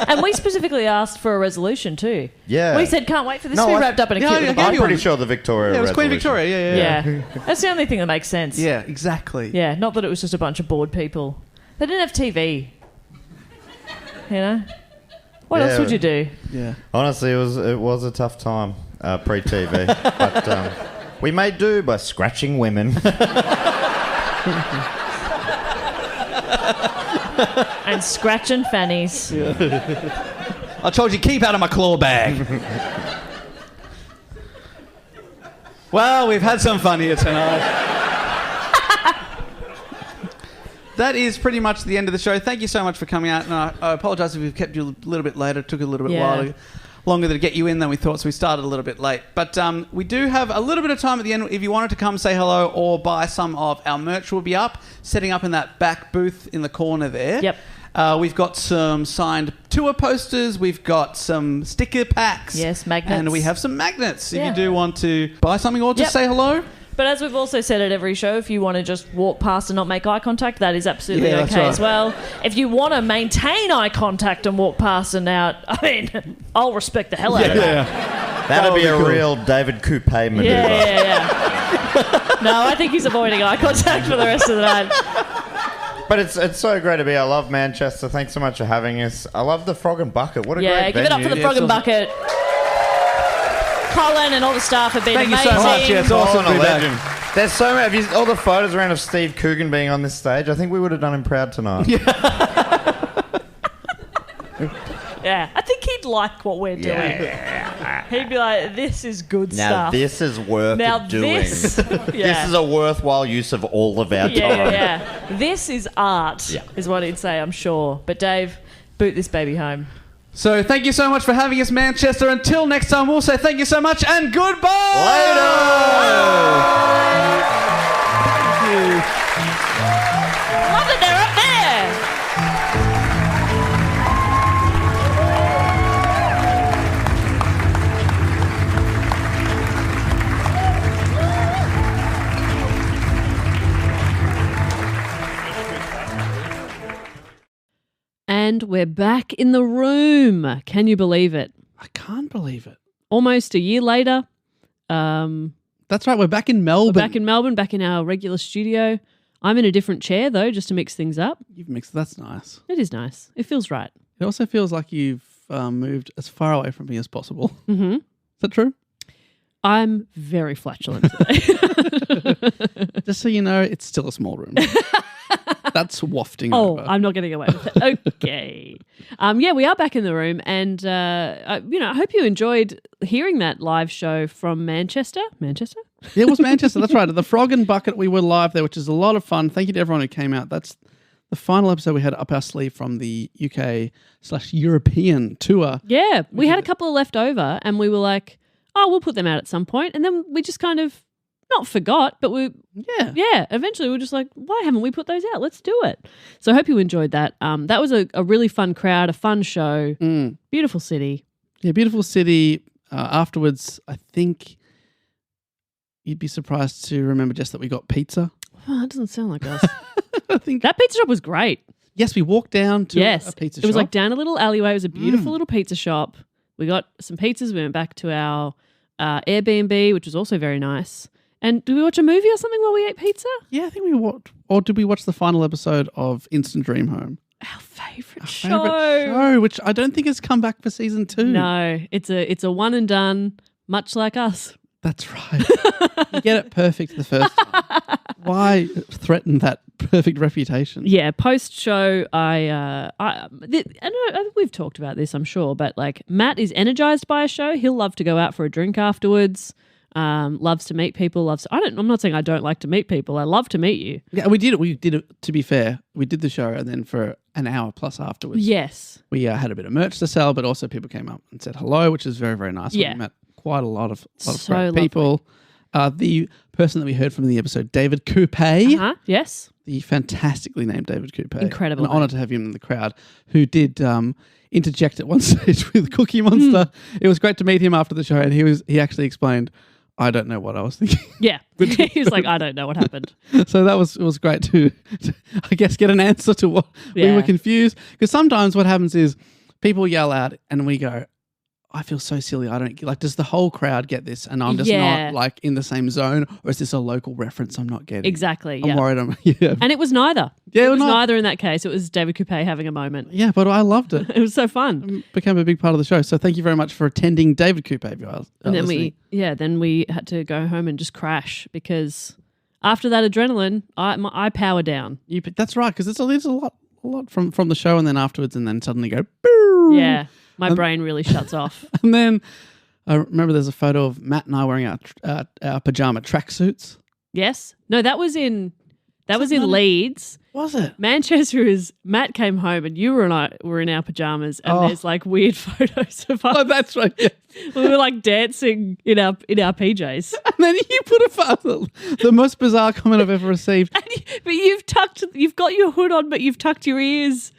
And we specifically asked for a resolution too. Yeah. We said, can't wait for this No, to be I- wrapped up in a Yeah, cute I little gave I'm you pretty one. sure the Victoria Yeah, it was Queen resolution. Victoria, yeah. Yeah. That's the only thing that makes sense. Yeah, exactly. Yeah, not that it was just a bunch of bored people. They didn't have TV. You know? What Yeah. else would you do? Yeah. Honestly, it was a tough time pre-TV. But we made do by scratching women. And scratching fannies. I told you, keep out of my claw bag. Well, we've had some fun here tonight. That is pretty much the end of the show. Thank you so much for coming out. And I apologise if we've kept you a little bit later. It took a little bit longer to get you in than we thought, so we started a little bit late. But we do have a little bit of time at the end. If you wanted to come say hello or buy some of our merch, will be up, setting up in that back booth in the corner there. Yep. We've got some signed tour posters. We've got some sticker packs. Yes, magnets. And we have some magnets if Yeah. you do want to buy something or just say hello. But as we've also said at every show, if you want to just walk past and not make eye contact, that is absolutely Yeah, that's okay right. as well. If you want to maintain eye contact and walk past and out, I mean, I'll respect the hell out of that. That'd be would a be cool. real David Coupe maneuver. Yeah. No, I think he's avoiding eye contact for the rest of the night. But it's so great to be. I love Manchester. Thanks so much for having us. I love the Frog and Bucket. What a Yeah, great give it up for the venue. Frog and Bucket. Colin and all the staff have been Thank you amazing. so much. Yeah, it's awesome Colin, to a be back. legend. There's so many. All the photos around of Steve Coogan being on this stage. I think we would have done him proud tonight. Yeah, I think he'd like what we're doing. He'd be like, this is good Now stuff. this is worth Now doing. this, This is a worthwhile use of all of our time. yeah. This is art, Yeah. is what he'd say, I'm sure. But Dave, boot this baby home. So thank you so much for having us, Manchester. Until next time, we'll say thank you so much and goodbye. Later. Love that they're up there. And we're back in the room. Can you believe it? I can't believe it. Almost a year later. We're That's right. We're back in Melbourne. back in Melbourne, back in our regular studio. I'm in a different chair, though, just to mix things up. You've mixed. That's nice. It is nice. It feels right. It also feels like you've moved as far away from me as possible. Mm-hmm. Is that true? I'm very flatulent today. Just so you know, it's still a small room. That's wafting Oh, over. I'm not getting away with it. Okay. Yeah, we are back in the room, and I hope you enjoyed hearing that live show from Manchester. Manchester? Yeah, it was Manchester. That's right. At the Frog and Bucket, we were live there, which is a lot of fun. Thank you to everyone who came out. That's the final episode we had up our sleeve from the UK/European tour. Yeah, we had a couple of left over, and we were like, oh, we'll put them out at some point. And then we just kind of not forgot, but eventually we were just like, why haven't we put those out? Let's do it. So I hope you enjoyed that. That was a really fun crowd, a fun show. Beautiful city. Yeah, beautiful city. Afterwards, I think you'd be surprised to remember just that we got pizza. Oh, that doesn't sound like us. I think That pizza shop was great. yes, we walked down to Yes. a pizza It was shop. like down a little alleyway. It was a beautiful little pizza shop. We got some pizzas. We went back to our Airbnb, which was also very nice. And did we watch a movie or something while we ate pizza? Yeah, I think we watched. Or did we watch the final episode of Instant Dream Home? Our favourite Favourite show, which I don't think has come back for season 2. No, it's a one and done, much like us. That's right. You get it perfect the first time. Why threaten that perfect reputation? Yeah, post show, I know we've talked about this, I'm sure, but like Matt is energized by a show. He'll love to go out for a drink afterwards. Loves to meet people. I'm not saying I don't like to meet people. I love to meet you. Yeah, we did it. We did it. To be fair, we did the show, and then for an hour plus afterwards, Yes. we had a bit of merch to sell, but also people came up and said hello, which is very, very nice. Yeah. We met quite a lot of So great lovely. people. The person that we heard from in the episode, David Coupe, Yes. the fantastically named David Coupe. Incredible An name. honour to have him in the crowd, who did interject at one stage with Cookie Monster. It was great to meet him after the show, and he actually explained, I don't know what I was thinking. Yeah. He was like, I don't know what happened. So it was great to, I guess, get an answer to what we Yeah. were confused. Because sometimes what happens is people yell out and we go, I feel so silly. I don't like, does the whole crowd get this? And I'm just Yeah. not like in the same zone, or is this a local reference I'm not getting? Exactly. I'm Yeah. worried. And it was neither. Yeah, it was no. neither in that case. It was David Coupe having a moment. Yeah, but I loved it. It was so fun. Became a big part of the show. So thank you very much for attending, David Coupe. If you are And then listening. we had to go home and just crash because after that adrenaline, I power down. That's right, because it's a lot from the show, and then afterwards, and then suddenly go, boo. Yeah. My brain really shuts off. And then I remember there's a photo of Matt and I wearing our pajama tracksuits. Yes. No, that was in Leeds. Was it? Manchester is Matt came home and you and I were in our pajamas and there's like weird photos of us. Oh, that's right. Yeah. We were like dancing in our PJs. And then you put a photo, the most bizarre comment I've ever received. But you've got your hood on, but you've tucked your ears.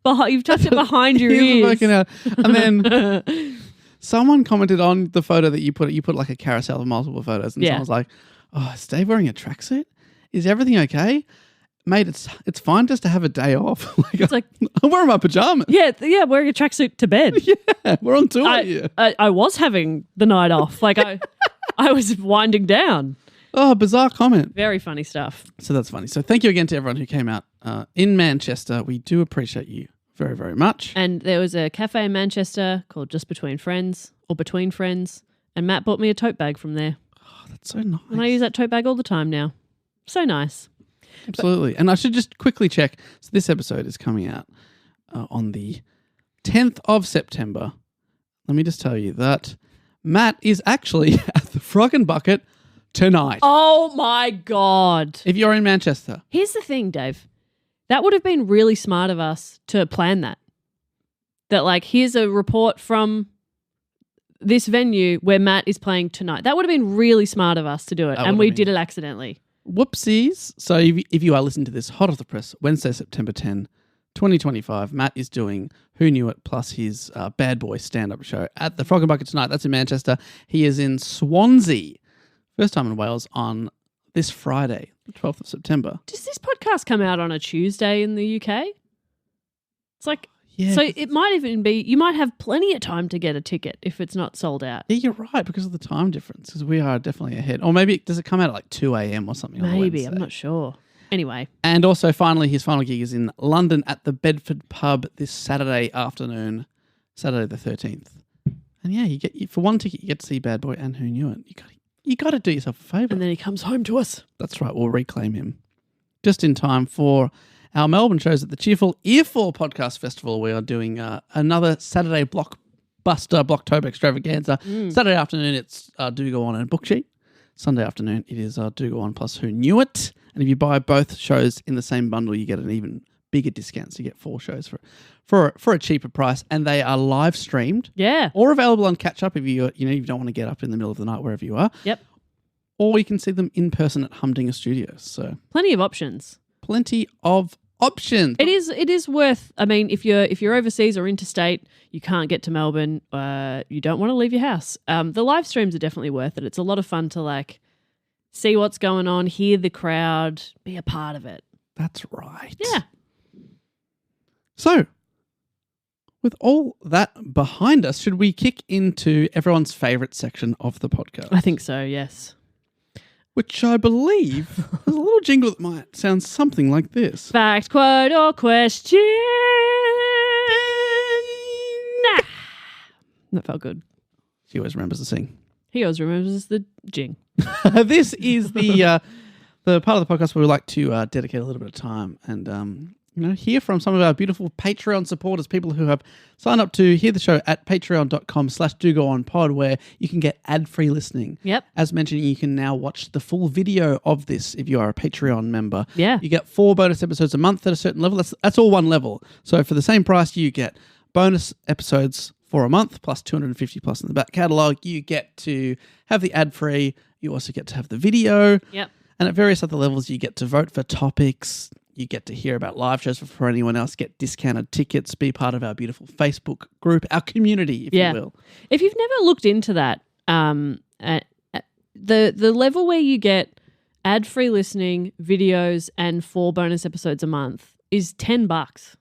You've tucked it behind your Ears are ears. poking out. And then someone commented on the photo that you put. You put like a carousel of multiple photos, and Yeah. someone's like, "Oh, is Dave wearing a tracksuit? Is everything okay, mate? It's fine just to have a day off. It's like, I'm wearing my pajamas. yeah, wearing a tracksuit to bed. Yeah, we're on tour here. I was having the night off. Like I was winding down. Oh, bizarre comment. Very funny stuff. So that's funny. So thank you again to everyone who came out in Manchester. We do appreciate you very, very much. And there was a cafe in Manchester called Just Between Friends or Between Friends. And Matt bought me a tote bag from there. Oh, that's so nice. And I use that tote bag all the time now. So nice. Absolutely. And I should just quickly check. So this episode is coming out on the 10th of September. Let me just tell you that Matt is actually at the Frog and Bucket tonight. Oh my God. If you're in Manchester. Here's the thing, Dave. That would have been really smart of us to plan that. That like, here's a report from this venue where Matt is playing tonight. That would have been really smart of us to do it. That And would we have did been. it accidentally. Whoopsies. So if you are listening to this hot off the press, Wednesday, September 10, 2025, Matt is doing Who Knew It plus his Bad Boy stand-up show at the Frog and Bucket tonight. That's in Manchester. He is in Swansea. First time in Wales on this Friday, the 12th of September. Does this podcast come out on a Tuesday in the UK? It's like, Yeah. so it might even be, you might have plenty of time to get a ticket if it's not sold out. Yeah, you're right, because of the time difference, because we are definitely ahead. Or maybe, does it come out at like 2 a.m. or something on Maybe, Wednesday? I'm not sure. Anyway. And also, finally, his final gig is in London at the Bedford Pub this Saturday afternoon, Saturday the 13th. And yeah, for one ticket, you get to see Bad Boy and Who Knew It. You got to do yourself a favour. And then he comes home to us. That's right. We'll reclaim him just in time for our Melbourne shows at the Cheerful Earful Podcast Festival. We are doing another Saturday Blockbuster Blocktober extravaganza. Saturday afternoon, it's Do Go On and Book Sheet. Sunday afternoon, it is Do Go On plus Who Knew It. And if you buy both shows in the same bundle, you get an even bigger discount. So you get 4 shows for a cheaper price, and they are live streamed. Yeah. Or available on catch up if you don't want to get up in the middle of the night wherever you are. Yep. Or you can see them in person at Humdinger Studios. So plenty of options. Plenty of options. It is worth. I mean, if you're overseas or interstate, you can't get to Melbourne. You don't want to leave your house. The live streams are definitely worth it. It's a lot of fun to see what's going on, hear the crowd, be a part of it. That's right. Yeah. So, with all that behind us, should we kick into everyone's favourite section of the podcast? I think so, yes. Which I believe has a little jingle that might sound something like this. Fact, quote, or question. Nah. That felt good. She always remembers to sing. He always remembers the jing. This is the part of the podcast where we like to dedicate a little bit of time and hear from some of our beautiful Patreon supporters, people who have signed up to hear the show at patreon.com/dogoonpod, where you can get ad-free listening. Yep. As mentioned, you can now watch the full video of this if you are a Patreon member. Yeah. You get 4 bonus episodes a month at a certain level. That's all one level. So for the same price, you get bonus episodes for a month, plus 250 plus in the back catalogue. You get to have the ad-free. You also get to have the video. Yep. And at various other levels, you get to vote for topics. You get to hear about live shows for anyone else, get discounted tickets, be part of our beautiful Facebook group, our community, if you will. If you've never looked into that, the level where you get ad-free listening, videos, and 4 bonus episodes a month is $10.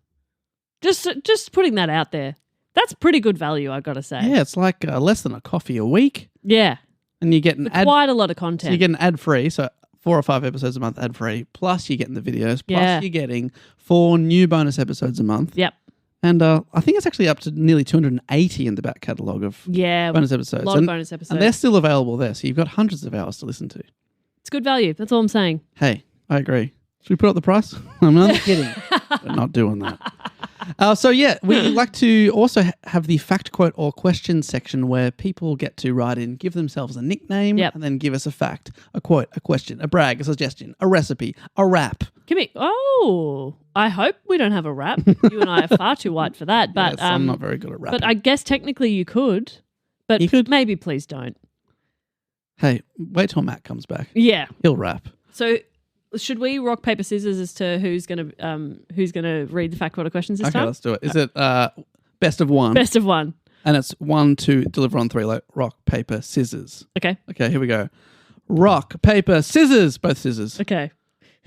Just putting that out there. That's pretty good value, I've got to say. Yeah, it's like less than a coffee a week. Yeah. And you get quite a lot of content. So you get an ad-free, so 4 or 5 episodes a month ad-free, plus you're getting the videos, plus you're getting 4 new bonus episodes a month. Yep. And I think it's actually up to nearly 280 in the back catalogue of bonus episodes. A lot of bonus episodes. And they're still available there, so you've got hundreds of hours to listen to. It's good value. That's all I'm saying. Hey, I agree. Should we put up the price? I'm not kidding. We're not doing that. We like to also have the fact, quote, or question section where people get to write in, give themselves a nickname, and then give us a fact, a quote, a question, a brag, a suggestion, a recipe, a rap. I hope we don't have a rap. You and I are far too white for that. But yes, I'm not very good at rapping. But I guess technically you could. But maybe please don't. Hey, wait till Matt comes back. Yeah. He'll rap. So should we rock, paper, scissors as to who's gonna read the fact, quote, or questions this time? Okay, let's do it. Is it best of one? Best of one. And it's 1, 2, deliver on 3, like rock, paper, scissors. Okay. Okay, here we go. Rock, paper, scissors. Both scissors. Okay.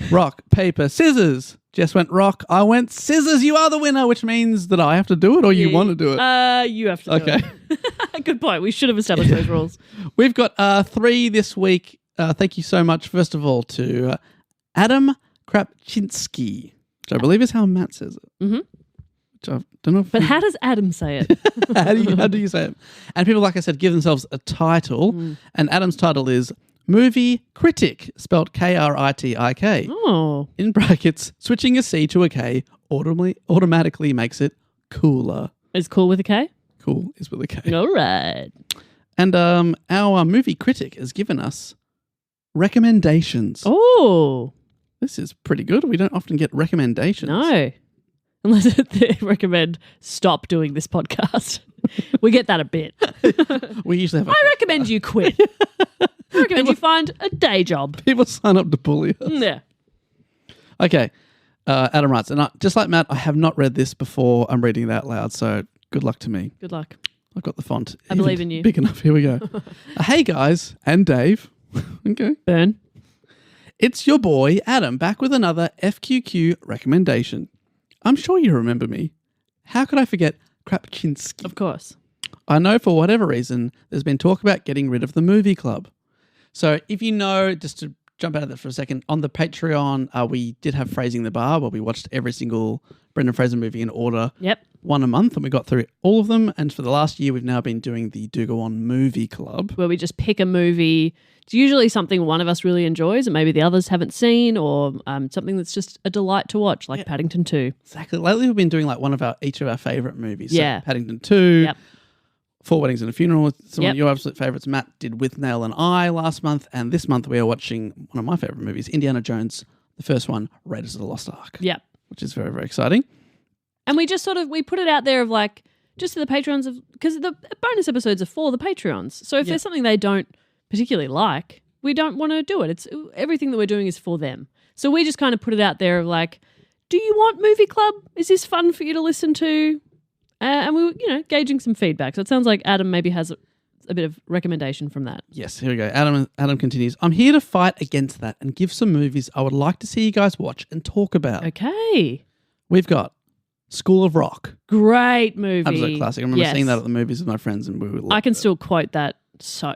Rock, paper, scissors. Jess went rock. I went scissors. You are the winner, which means that I have to do it or you want to do it? You have to do it. Good point. We should have established those rules. We've got 3 this week. Thank you so much, first of all, to Adam Krapczynski, which I believe is how Matt says it. Mm-hmm. Which I don't know. But how does Adam say it? how do you say it? And people, like I said, give themselves a title. And Adam's title is Movie Critic, spelled Kritik. Oh. In brackets, switching a C to a K automatically makes it cooler. Is cool with a K? Cool is with a K. All right. And our movie critic has given us recommendations. Oh. This is pretty good. We don't often get recommendations. No. Unless they recommend stop doing this podcast. We get that a bit. We usually have I recommend you quit. I recommend you find a day job. People sign up to bully us. Yeah. Okay. Adam writes, and just like Matt, I have not read this before. I'm reading it out loud, so good luck to me. Good luck. I've got the font. I believe in you. Big enough. Here we go. Hey, guys, and Dave. Okay. Burn. It's your boy, Adam, back with another FQQ recommendation. I'm sure you remember me. How could I forget Krapczynski? Of course. I know for whatever reason, there's been talk about getting rid of the movie club. So if you know, just to jump out of that for a second. On the Patreon, we did have Phrasing the Bar, where we watched every single Brendan Fraser movie in order. Yep. One a month, and we got through all of them. And for the last year, we've now been doing the Do Go On Movie Club, Where we just pick a movie. It's usually something one of us really enjoys and maybe the others haven't seen, or something that's just a delight to watch, like Paddington 2. Exactly. Lately, we've been doing like each of our favourite movies. Yeah. So Paddington 2, Yep. 4 Weddings and a Funeral, some Yep. of your absolute favourites. Matt did With Nail and I last month, and this month we are watching one of my favourite movies, Indiana Jones, the first one, Raiders of the Lost Ark. Yep. Which is very, very exciting. And we just we put it out there of like, just for the Patreons, because the bonus episodes are for the Patreons. So if there's something they don't particularly like, we don't want to do it. It's everything that we're doing is for them. So we just kind of put it out there of like, do you want Movie Club? Is this fun for you to listen to? And we were, gauging some feedback. So it sounds like Adam maybe has a bit of recommendation from that. Yes, here we go. Adam continues. I'm here to fight against that and give some movies I would like to see you guys watch and talk about. Okay. We've got School of Rock. Great movie. Absolute classic. I remember seeing that at the movies with my friends, and we were I can still quote that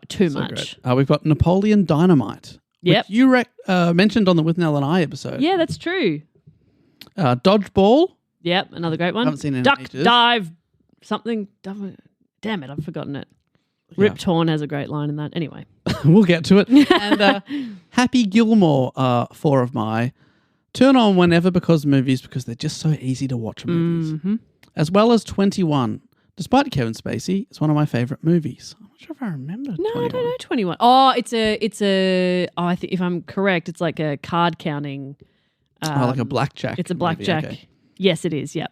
too much. We've got Napoleon Dynamite. Yep. Which you mentioned on the With Nell and I episode. Yeah, that's true. Dodgeball. Yep, another great one. Haven't seen it in Duck, ages. Dive, something. Damn it, I've forgotten it. Rip Torn has a great line in that. Anyway. We'll get to it. And Happy Gilmore are 4 of my turn on whenever because they're just so easy to watch movies. Mm-hmm. As well as 21. Despite Kevin Spacey, it's one of my favourite movies. I'm not sure if I remember 21. No, I don't know 21. Oh, it's a I think if I'm correct, it's like a card counting. Like a blackjack. It's a blackjack. Movie. Okay. Yes, it is. Yep.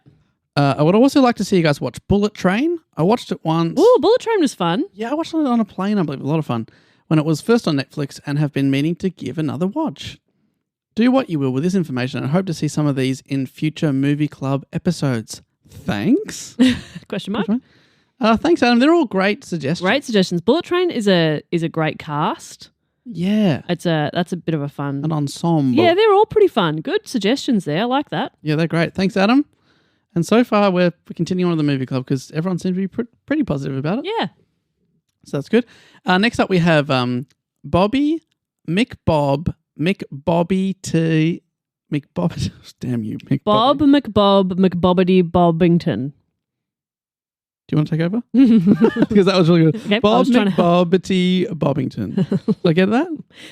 I would also like to see you guys watch Bullet Train. I watched it once. Oh, Bullet Train was fun. Yeah, I watched it on a plane, I believe. A lot of fun. When it was first on Netflix, and have been meaning to give another watch. Do what you will with this information, and hope to see some of these in future Movie Club episodes. Thanks. Question mark. Thanks, Adam. They're all great suggestions. Great suggestions. Bullet Train is a great cast. Yeah. That's a bit of a fun. An ensemble. Yeah, they're all pretty fun. Good suggestions there. I like that. Yeah, they're great. Thanks, Adam. And so far, we're continuing on with the Movie Club because everyone seems to be pretty positive about it. Yeah. So that's good. Next up, we have Bobby, McBob, McBobby T, McBob. Damn you, McBobby. Bob McBob McBobbity Bobbington. Do you want to take over? Because that was really good. Okay, Bob McBobbity Bobbington. Did I get that?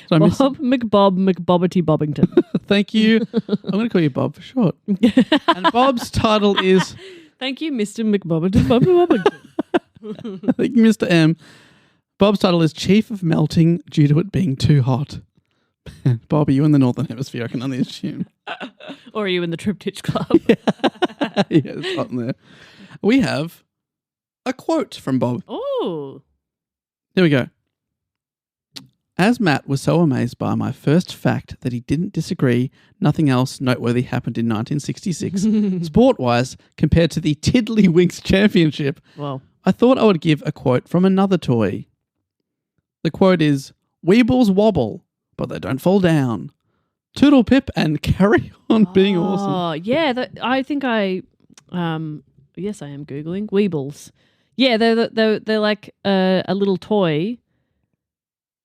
Bob McBob McBobbity Bobbington. Thank you. I'm going to call you Bob for short. And Bob's title is... Thank you, Mr. McBobbity Bobbington. Thank you, Mr. M. Bob's title is Chief of Melting due to it being too hot. Bob, are you in the Northern Hemisphere? I can only assume. Or are you in the Triptych Club? Yeah, it's hot in there. We have a quote from Bob. Oh. Here we go. As Matt was so amazed by my first fact that he didn't disagree, nothing else noteworthy happened in 1966, sport-wise, compared to the Tiddlywinks Championship, Well, I thought I would give a quote from another toy. The quote is, Weebles wobble, but they don't fall down. Toodle pip and carry on being awesome. Oh, yeah. I think yes, I am Googling. Weebles. Yeah, they're like a little toy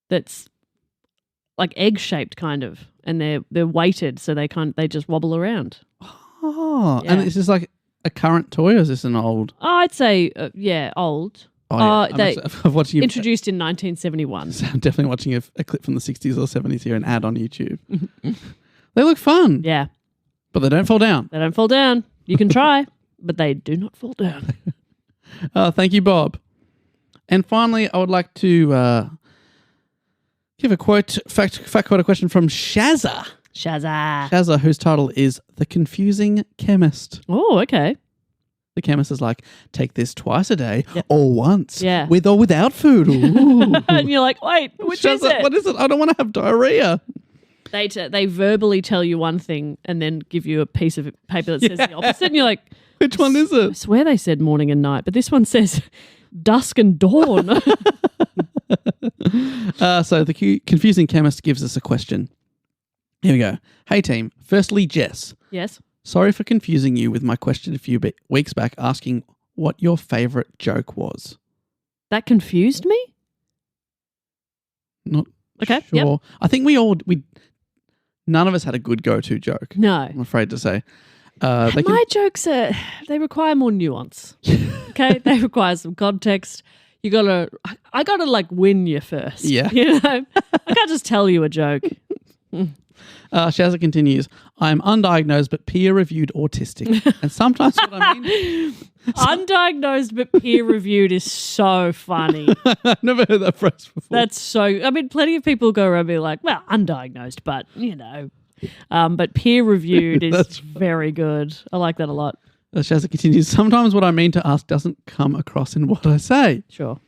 that's like egg-shaped kind of, and they're weighted so they just wobble around. Oh, Yeah. and is this like a current toy or is this an old? Oh, I'd say, old. Oh, yeah. They I'm watching introduced in 1971. So I'm definitely watching a clip from the 60s or 70s here, an ad on YouTube. They look fun. Yeah. But they don't fall down. They don't fall down. You can try, but they do not fall down. Thank you, Bob. And finally, I would like to give a quote, fact quote, a question from Shazza. Shazza, whose title is The Confusing Chemist. Oh, okay. The chemist is like, take this twice a day or once. Yeah. With or without food. Ooh. And you're like, wait, which is it? What is it? I don't want to have diarrhea. They verbally tell you one thing and then give you a piece of paper that says the opposite. And you're like, which one is I it? swear they said morning and night, but this one says dusk and dawn. So the confusing chemist gives us a question. Here we go. Hey team. Firstly, Jess. Yes. Sorry for confusing you with my question a few weeks back asking what your favourite joke was. That confused me? Not Okay. Sure. Yep. I think none of us had a good go-to joke. No. I'm afraid to say. My jokes they require more nuance. Okay, they require some context. I gotta like win you first. Yeah. You know, I can't just tell you a joke. Shazza continues, I'm undiagnosed but peer-reviewed autistic. And sometimes what I mean... Undiagnosed but peer-reviewed is so funny. I've never heard that phrase before. That's so... I mean, plenty of people go around being like, well, undiagnosed, but, you know. But peer-reviewed is very good. I like that a lot. Shazza continues, sometimes what I mean to ask doesn't come across in what I say. Sure.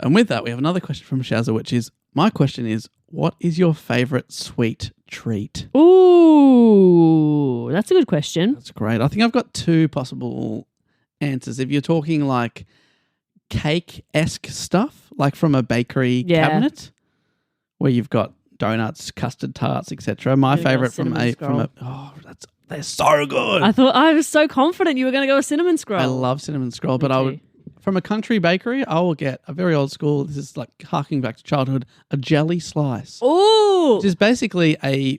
And with that, we have another question from Shazza, which is, my question is, what is your favourite sweet treat? Ooh, that's a good question. That's great. I think I've got two possible answers. If you're talking like cake-esque stuff, like from a bakery cabinet, where you've got donuts, custard tarts, etc. My favourite they're so good. I was so confident you were going to go a cinnamon scroll. I love cinnamon scroll, but I would, from a country bakery, I will get a very old school. This is like harking back to childhood, a jelly slice. Ooh, which is basically a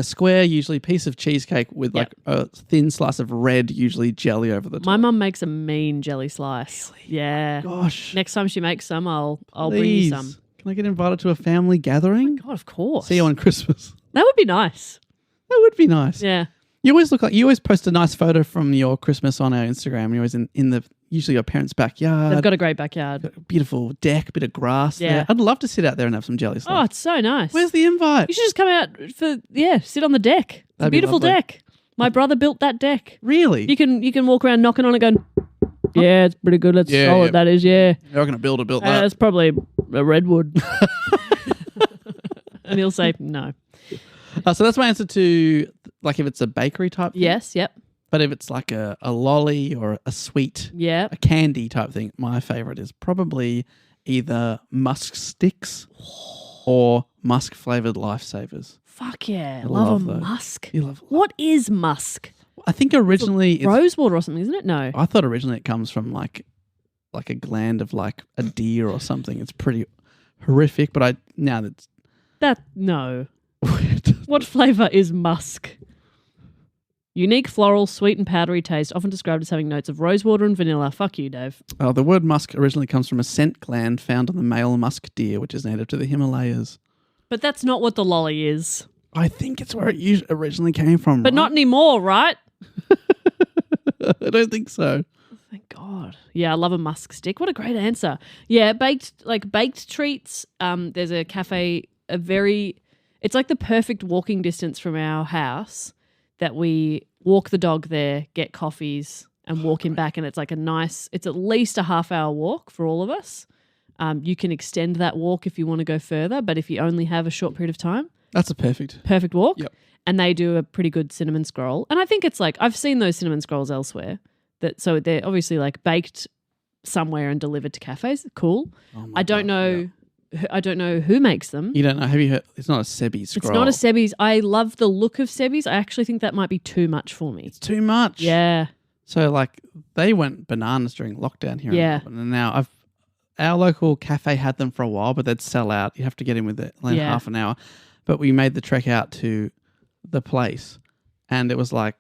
square, usually piece of cheesecake with like a thin slice of red, usually jelly over the top. My mum makes a mean jelly slice. Really? Yeah. Gosh. Next time she makes some, I'll bring you some. Can I get invited to a family gathering? Oh God, of course. See you on Christmas. That would be nice. That would be nice. Yeah. You always post a nice photo from your Christmas on our Instagram. You're always in the usually your parents' backyard. They've got a great backyard. Got a beautiful deck, bit of grass there. I'd love to sit out there and have some jelly slice. Oh, it's so nice. Where's the invite? You should just come out sit on the deck. It's That'd a be beautiful lovely. deck. My brother built that deck. Really? You can walk around knocking on it going, yeah, it's pretty good. That's solid, that is, yeah. You're going to build that. It's probably a redwood. And he'll say, no. So that's my answer to, like, if it's a bakery type thing. Yes, yep. But if it's like a lolly or a sweet, a candy type thing, my favourite is probably either musk sticks or musk flavoured lifesavers. Fuck yeah. I Love love a those. musk. You love What is musk? I think originally it's Rosewater or something, isn't it? No. I thought originally it comes from like a gland of like a deer or something. It's pretty horrific, but No. What flavour is musk? Unique floral, sweet and powdery taste, often described as having notes of rosewater and vanilla. Fuck you, Dave. Oh, the word musk originally comes from a scent gland found on the male musk deer, which is native to the Himalayas. But that's not what the lolly is. I think it's where it originally came from. But not anymore, right? I don't think so. Thank God. Yeah, I love a musk stick. What a great answer. Yeah, baked treats. There's a cafe, it's like the perfect walking distance from our house that we walk the dog there, get coffees and walk him back. And it's like it's at least a half-hour walk for all of us. You can extend that walk if you want to go further, but if you only have a short period of time. That's a perfect walk. Yep. And they do a pretty good cinnamon scroll. And I think it's like, I've seen those cinnamon scrolls elsewhere. So they're obviously like baked somewhere and delivered to cafes. Cool. Oh I don't know who makes them. You don't know. Have you heard? It's not a Sebi scroll. It's not a Sebi's. I love the look of Sebi's. I actually think that might be too much for me. It's too much. Yeah. So like they went bananas during lockdown here. Yeah. In Melbourne, and now our local cafe had them for a while, but they'd sell out. You have to get in with it in half an hour. But we made the trek out to the place, and it was like,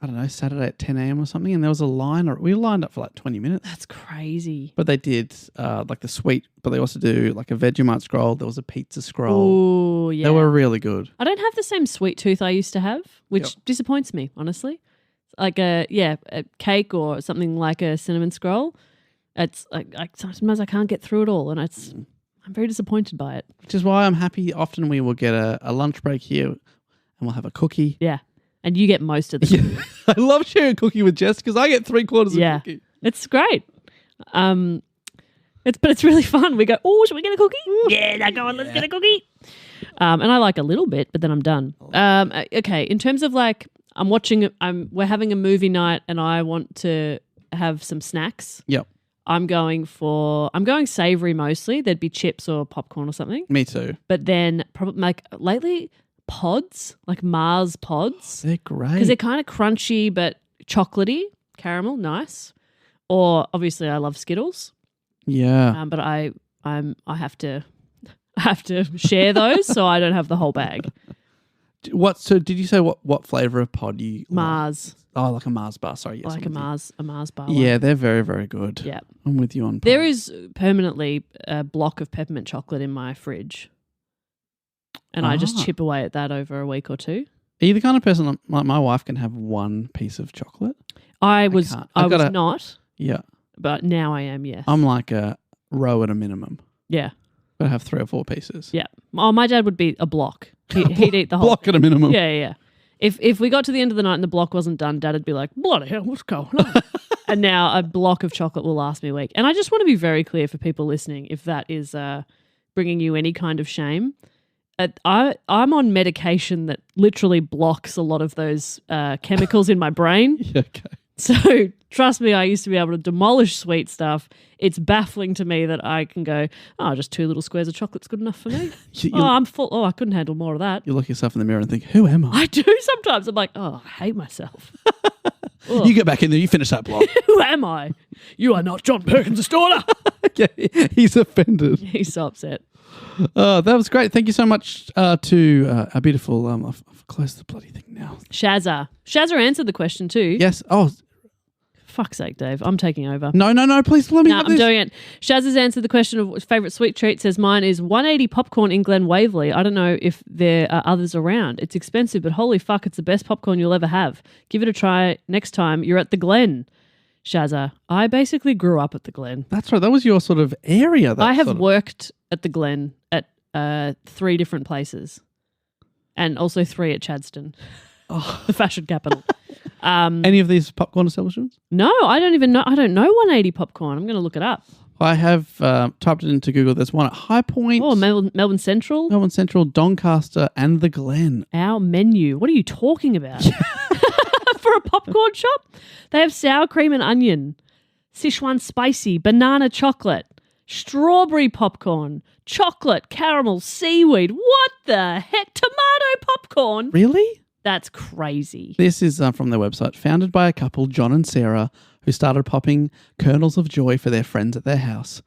I don't know, Saturday at 10 a.m. or something, and there was a line, or we lined up for like 20 minutes. That's crazy. But they did like the sweet, but they also do like a Vegemite scroll. There was a pizza scroll. Oh, yeah. They were really good. I don't have the same sweet tooth I used to have, which disappoints me, honestly. Like a cake or something like a cinnamon scroll. It's like sometimes I can't get through it all, and I'm very disappointed by it. Which is why I'm happy. Often we will get a lunch break here, and we'll have a cookie. Yeah. And you get most of the cookie. I love sharing a cookie with Jess because I get 3/4 of a cookie. It's great. It's really fun. We go, oh, should we get a cookie? Yeah, now go on, let's get a cookie. And I like a little bit, but then I'm done. Okay, in terms of like, we're having a movie night and I want to have some snacks. Yep. I'm going savoury mostly. There'd be chips or popcorn or something. Me too. But then probably like lately pods, like Mars pods. They're great. Because they're kind of crunchy but chocolatey, caramel, nice. Or obviously I love Skittles. Yeah. But I have to I have to share those so I don't have the whole bag. So did you say what flavour of pod you Mars. Like? Oh, like a Mars bar. Sorry, yes. Like a Mars bar. Yeah, one. they're very, very good. Yeah. I'm with you on pod. There is permanently a block of peppermint chocolate in my fridge. And I just chip away at that over a week or two. Are you the kind of person like my wife can have one piece of chocolate? I was not. Yeah. But now I am, yes. I'm like a row at a minimum. Yeah. Gotta have 3 or 4 pieces. Yeah. Oh, my dad would be a block. He'd eat the whole block thing. at a minimum. Yeah. If we got to the end of the night and the block wasn't done, Dad would be like, bloody hell, what's going on? And now a block of chocolate will last me a week. And I just want to be very clear for people listening, if that is bringing you any kind of shame. I'm on medication that literally blocks a lot of those chemicals in my brain. Yeah, okay. So trust me, I used to be able to demolish sweet stuff. It's baffling to me that I can go, just 2 little squares of chocolate's good enough for me. I'm full. Oh, I couldn't handle more of that. You look yourself in the mirror and think, who am I? I do sometimes. I'm like, I hate myself. You get back in there, you finish that block. Who am I? You are not John Perkins' daughter. Yeah, he's offended. He's so upset. That was great. Thank you so much to our beautiful, I've closed the bloody thing now. Shazza. Shazza answered the question too. Yes. Oh, fuck's sake, Dave. I'm taking over. No, please let me have I'm this. doing it. Shazza's answered the question of favourite sweet treat. Says mine is 180 popcorn in Glen Waverley. I don't know if there are others around. It's expensive, but holy fuck, it's the best popcorn you'll ever have. Give it a try next time you're at the Glen. Shazza, I basically grew up at the Glen. That's right. That was your sort of area. I have worked at the Glen at 3 different places and also 3 at Chadstone, the fashion capital. Any of these popcorn establishments? No, I don't even know. I don't know 180 popcorn. I'm going to look it up. I have typed it into Google. There's one at High Point. Oh, Melbourne Central. Melbourne Central, Doncaster, and the Glen. Our menu. What are you talking about? For a popcorn shop? They have sour cream and onion, Sichuan spicy, banana chocolate, strawberry popcorn, chocolate, caramel, seaweed. What the heck? Tomato popcorn? Really? That's crazy. This is from their website. Founded by a couple, John and Sarah, who started popping kernels of joy for their friends at their house.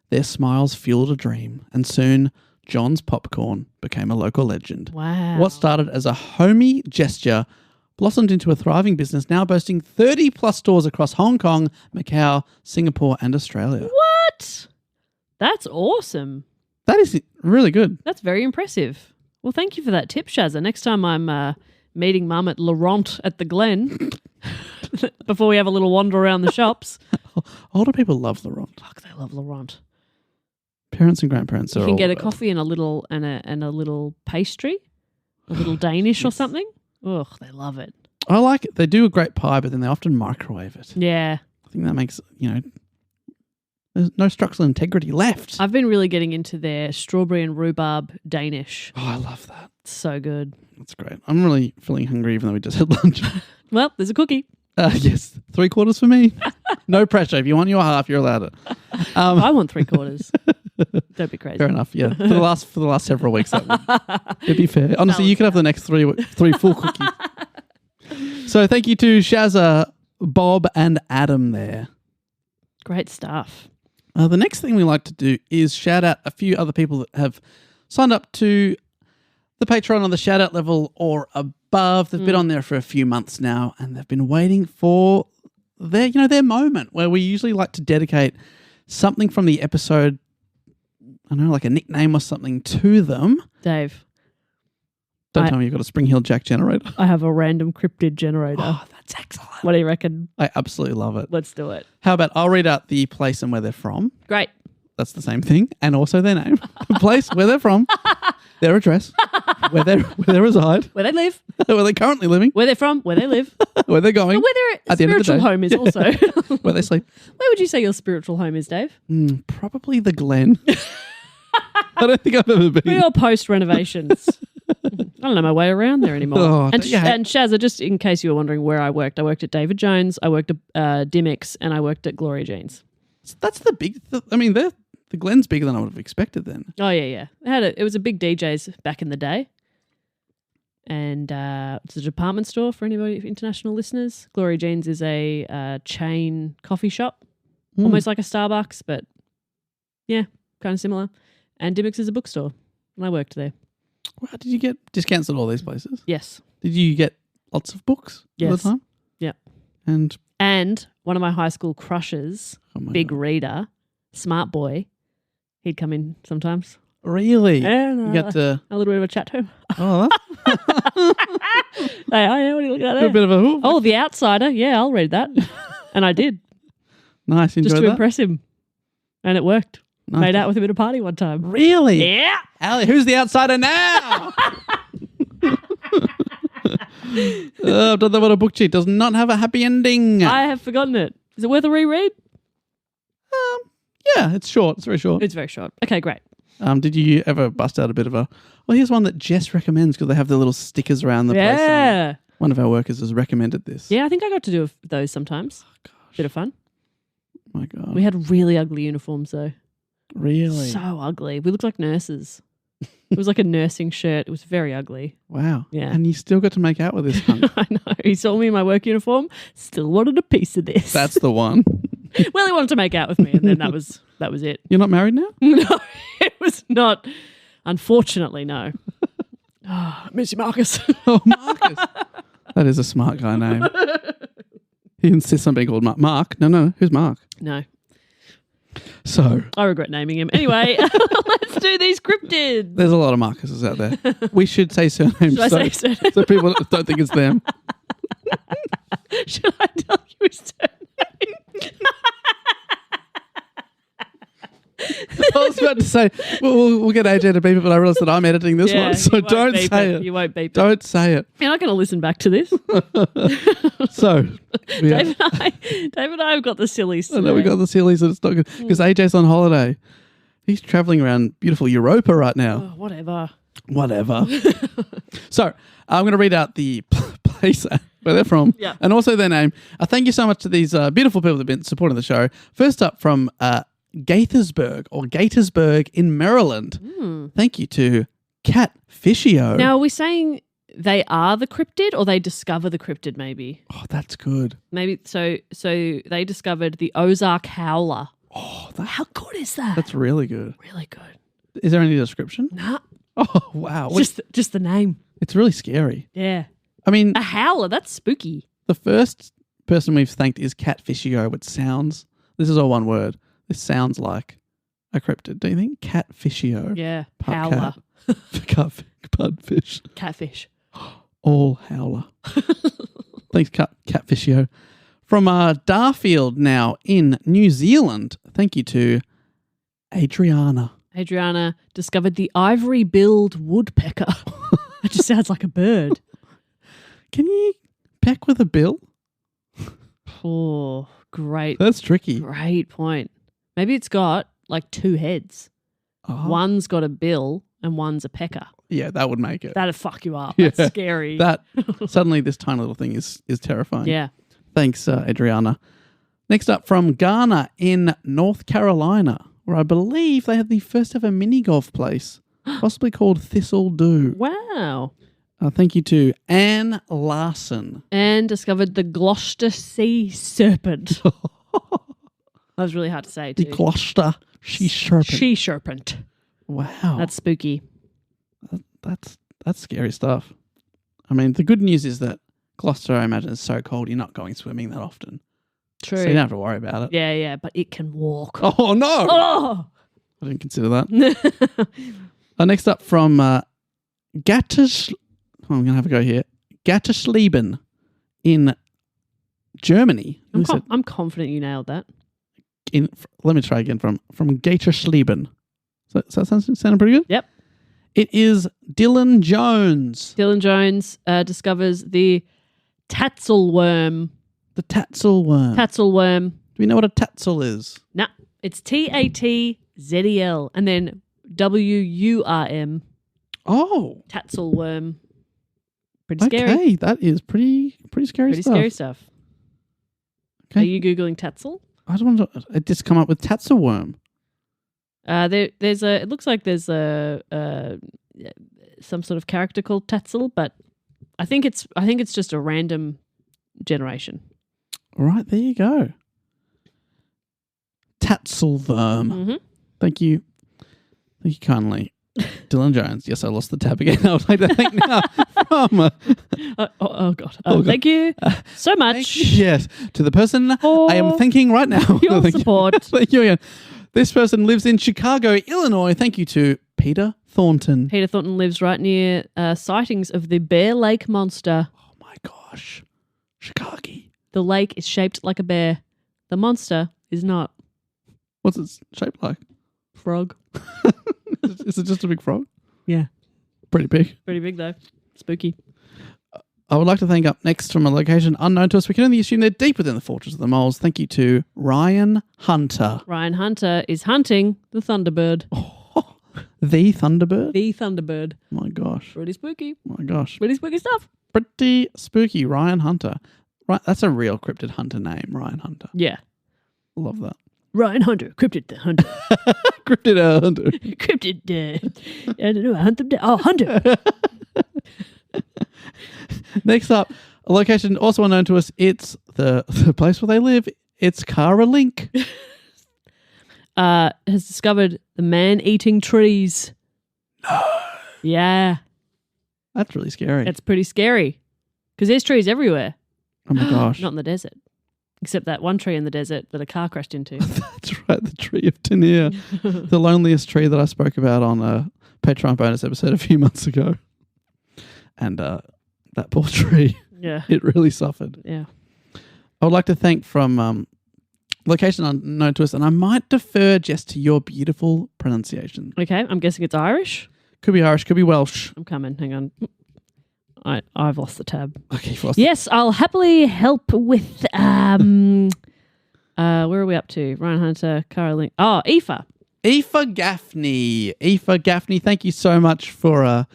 Their smiles fueled a dream, and soon John's Popcorn became a local legend. Wow. What started as a homey gesture blossomed into a thriving business now boasting 30 plus stores across Hong Kong, Macau, Singapore, and Australia. What? That's awesome. That is really good. That's very impressive. Well, thank you for that tip, Shazza. Next time I'm meeting Mum at Laurent at the Glen, before we have a little wander around the shops. Older people love Laurent. Fuck, they love Laurent. Parents and grandparents are You can all get a about coffee and a little pastry, a little Danish or something. Ugh, they love it. I like it. They do a great pie, but then they often microwave it. Yeah. I think that makes, there's no structural integrity left. I've been really getting into their strawberry and rhubarb Danish. Oh, I love that. So good. That's great. I'm really feeling hungry even though we just had lunch. Well, there's a cookie. Yes, 3/4 for me. No pressure. If you want your half, you're allowed it. I want 3/4. Don't be crazy. Fair enough. Yeah, for the last several weeks, it'd be fair. Honestly, you could have the next three full cookies. So thank you to Shazza, Bob, and Adam there. Great stuff. The next thing we like to do is shout out a few other people that have signed up to the Patreon on the shout out level or above. They've been on there for a few months now, and they've been waiting for their moment where we usually like to dedicate something from the episode, I don't know, like a nickname or something to them. Dave. Don't tell me you've got a Spring Hill Jack generator. I have a random cryptid generator. Oh, that's excellent. What do you reckon? I absolutely love it. Let's do it. How about I'll read out the place and where they're from. Great. That's the same thing. And also their name. The place, where they're from, their address, where they reside, Where they live, where they're currently living, where they're from, where they live, where they're going, where their at the end of the spiritual day. home is also. where they sleep. Where would you say your spiritual home is, Dave? Probably the Glen. I don't think I've ever For been. your post renovations. I don't know my way around there anymore. Oh, and yeah. Shazza, just in case you were wondering where I worked at David Jones, I worked at Dimmicks, and I worked at Gloria Jeans. That's the big. The Glen's bigger than I would have expected then. Oh yeah. It was a big DJ's back in the day, and it's a department store for anybody, international listeners. Gloria Jeans is a chain coffee shop, almost like a Starbucks, but yeah, kind of similar. And Dimmicks is a bookstore. And I worked there. Wow, did you get discounts at all these places? Yes. Did you get lots of books all the Yes. time? Yeah. And one of my high school crushes, big reader, smart boy, he'd come in sometimes. Really? And You got to... a little bit of a chat to him. Oh, Hey, what are you looking at a there? bit of a... Oh, The Outsider. Yeah, I'll read that. And I did. Nice, enjoyed Just to that? impress him. And it worked. Nice. Made out with him at a party one time. Really? Yeah. Ali, who's the outsider now? I've done that with a book cheat. Does not have a happy ending. I have forgotten it. Is it worth a reread? Yeah, it's short. It's very short. It's very short. Okay, great. Did you ever bust out a bit of a... Well, here's one that Jess recommends because they have the little stickers around the place. Yeah. One of our workers has recommended this. Yeah, I think I got to do those sometimes. Oh, gosh. Bit of fun. My God. We had really ugly uniforms though. Really? So ugly. We looked like nurses. It was like a nursing shirt. It was very ugly. Wow. Yeah. And you still got to make out with this hunk. I know. He saw me in my work uniform, still wanted a piece of this. That's the one. Well, he wanted to make out with me, and then that was it. You're not married now? No, it was not. Unfortunately, no. Oh, miss you, Marcus. Oh, Marcus. That is a smart guy name. He insists on being called Mark. Mark? No. Who's Mark? No. So, I regret naming him. Anyway, let's do these cryptids. there's a lot of Marcuses out there. We should say surnames. Should I say surname? So people don't think it's them. Should I tell you his surname? I was about to say, we'll get AJ to beep it, but I realised that I'm editing this Yeah, one, so you won't don't beep say it. You won't beep it. Don't say it. You're not going to listen back to this. So, Dave and I have got the sillies I know we today. got the sillies and it's not good because AJ's on holiday. He's travelling around beautiful Europa right now. Oh, whatever. Whatever. So, I'm going to read out the place where they're from Yeah. and also their name. Thank you so much to these beautiful people that have been supporting the show. First up from Gaithersburg in Maryland. Thank you to Cat Fishio. Now, are we saying they are the cryptid or they discover the cryptid maybe? Oh, that's good. Maybe so they discovered the Ozark Howler. Oh, How good is that? that's really good. really good. Is there any description? Nah, Oh, wow. just the name. It's really scary. Yeah. I mean, A howler, that's spooky. the first person we've thanked is Cat Fishio, which sounds, this is all one word, this sounds like a cryptid, don't you think? Cat Fishio. Yeah. Part Howler. Cat, part fish. Catfish. All howler. Thanks, Cat Fishio. From Darfield now in New Zealand, thank you to Adriana. Adriana discovered the ivory-billed woodpecker. It just sounds like a bird. Can you peck with a bill? Oh, great. That's tricky. Great point. Maybe it's got like two heads. Oh. One's got a bill and one's a pecker. Yeah, that would make it. That'd fuck you up. Yeah. That's scary. That suddenly this tiny little thing is terrifying. Yeah. Thanks, Adriana. Next up from Ghana in North Carolina, where I believe they have the first ever mini golf place, possibly called Thistle Do. Wow. Thank you to Anne Larson. And discovered the Gloucester sea serpent. That was really hard to say too. The Gloucester She Serpent. She serpent. Wow. That's spooky. That's scary stuff. I mean, the good news is that Gloucester, I imagine, is so cold you're not going swimming that often. True. So you don't have to worry about it. Yeah, but it can walk. Oh, no. Oh! I didn't consider that. Next up from Gattersleben. I'm going to have a go here. Gattersleben in Germany. I'm confident you nailed that. Let me try again from Gattersleben. Does that sound pretty good? Yep. It is Dylan Jones. Dylan Jones discovers the tatzel worm. The tatzel worm. Tatzel worm. Do we know what a tatzel is? Nah, it's TATZEL and then WURM. Oh. Tatzel worm. Pretty scary. Okay, that is pretty scary Pretty stuff. scary stuff. Okay. Are you Googling tatzel? I don't want to. It just come up with tatzel worm. There's a. It looks like there's a some sort of character called tatzel, but I think it's just a random generation. All right, there you go. Tatzelworm. Mm-hmm. Thank you. Thank you kindly. Dylan Jones. Yes, I lost the tab again. I would like to thank now from... oh, God. God. Thank you so much. Yes, to the person I am thinking right now. Your Thank you. support. Thank you again. This person lives in Chicago, Illinois. Thank you to Peter Thornton. Peter Thornton lives right near sightings of the Bear Lake monster. Oh my gosh. Chicago. The lake is shaped like a bear. The monster is not. What's it shaped like? Frog. Is it just a big frog? Yeah. Pretty big. Pretty big, though. Spooky. I would like to thank up next from a location unknown to us. We can only assume they're deep within the Fortress of the Moles. Thank you to Ryan Hunter. Ryan Hunter is hunting the Thunderbird. Oh, the Thunderbird? The Thunderbird. My gosh. Pretty spooky. My gosh. Pretty spooky stuff. Pretty spooky. Ryan Hunter. Right, that's a real cryptid hunter name, Ryan Hunter. Yeah. Love that. Ryan Hunter, cryptid the hunter. Cryptid hunter. Cryptid, I don't know, hunt them down. Oh, hunter. Next up, a location also unknown to us. It's the place where they live. It's Cara Link. Has discovered the man-eating trees. No. Yeah. That's really scary. It's pretty scary. Because there's trees everywhere. Oh my gosh. Not in the desert. Except that one tree in the desert that a car crashed into. That's right, the tree of Tenir. The loneliest tree that I spoke about on a Patreon bonus episode a few months ago. And that poor tree, Yeah. it really suffered. Yeah. I would like to thank from location unknown to us, and I might defer just to your beautiful pronunciation. Okay, I'm guessing it's Irish. Could be Irish, could be Welsh. I'm coming. Hang on. I've lost the tab. Okay, you've lost Yes, I'll happily help with where are we up to? Ryan Hunter, Cara Link. Oh, Aoife. Aoife Gaffney. Aoife Gaffney, thank you so much for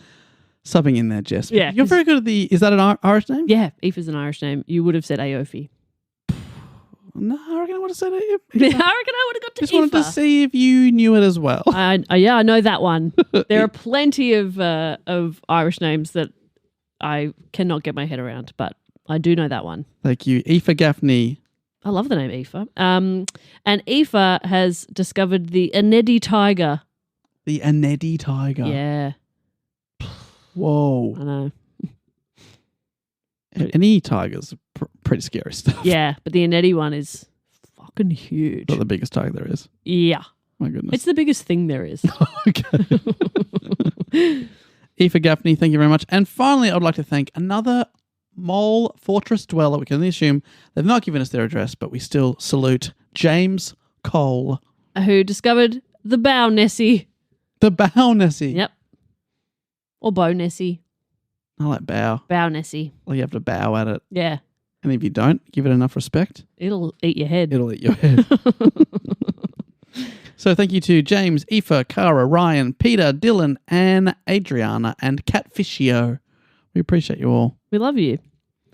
subbing in there, Jess. Yeah, You're very good at is that an Irish name? Yeah, Aoife's an Irish name. You would have said Aoife. No, I reckon I would have said it. I reckon I would have got to Just wanted to see if you knew it as well. Yeah, I know that one. There are plenty of Irish names that I cannot get my head around, but I do know that one. Thank you. Aoife Gaffney. I love the name Aoife. And Aoife has discovered the Anedi tiger. The Anedi tiger. Yeah. Whoa. I know. Any tigers are pretty scary stuff. Yeah, but the Anedi one is fucking huge. Not the biggest tiger there is. Yeah. My goodness. It's the biggest thing there is. Okay. Aoife Gaffney, thank you very much. And finally, I would like to thank another mole fortress dweller. We can only assume they've not given us their address, but we still salute James Cole. Who discovered the Bow Nessie. The Bow Nessie. Yep. Or Bow Nessie. I like bow. Bow Nessie. Well, you have to bow at it. Yeah. And if you don't, give it enough respect, It'll eat your head. it'll eat your head. So thank you to James, Aoife, Cara, Ryan, Peter, Dylan, Anne, Adriana, and Catfishio. We appreciate you all. We love you.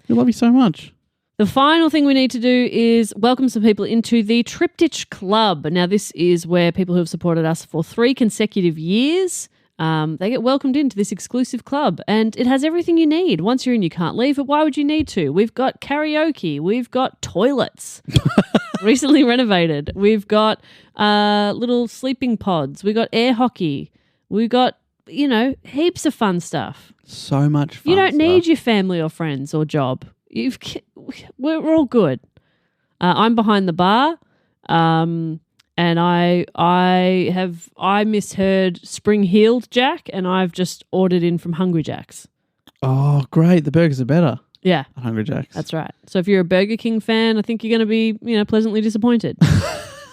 We love you so much. The final thing we need to do is welcome some people into the Triptych Club. Now, this is where people who have supported us for 3 consecutive years, they get welcomed into this exclusive club, and it has everything you need. Once you're in, you can't leave, but why would you need to? We've got karaoke. We've got toilets, recently renovated. We've got little sleeping pods. We've got air hockey. We've got, heaps of fun stuff. So much fun. You don't need stuff. your family or friends or job. We're all good. I'm behind the bar, and I misheard Spring Heeled Jack, and I've just ordered in from Hungry Jack's. Oh, great. The burgers are better Yeah, at Hungry Jack's. that's right. So if you're a Burger King fan, I think you're going to be, pleasantly disappointed.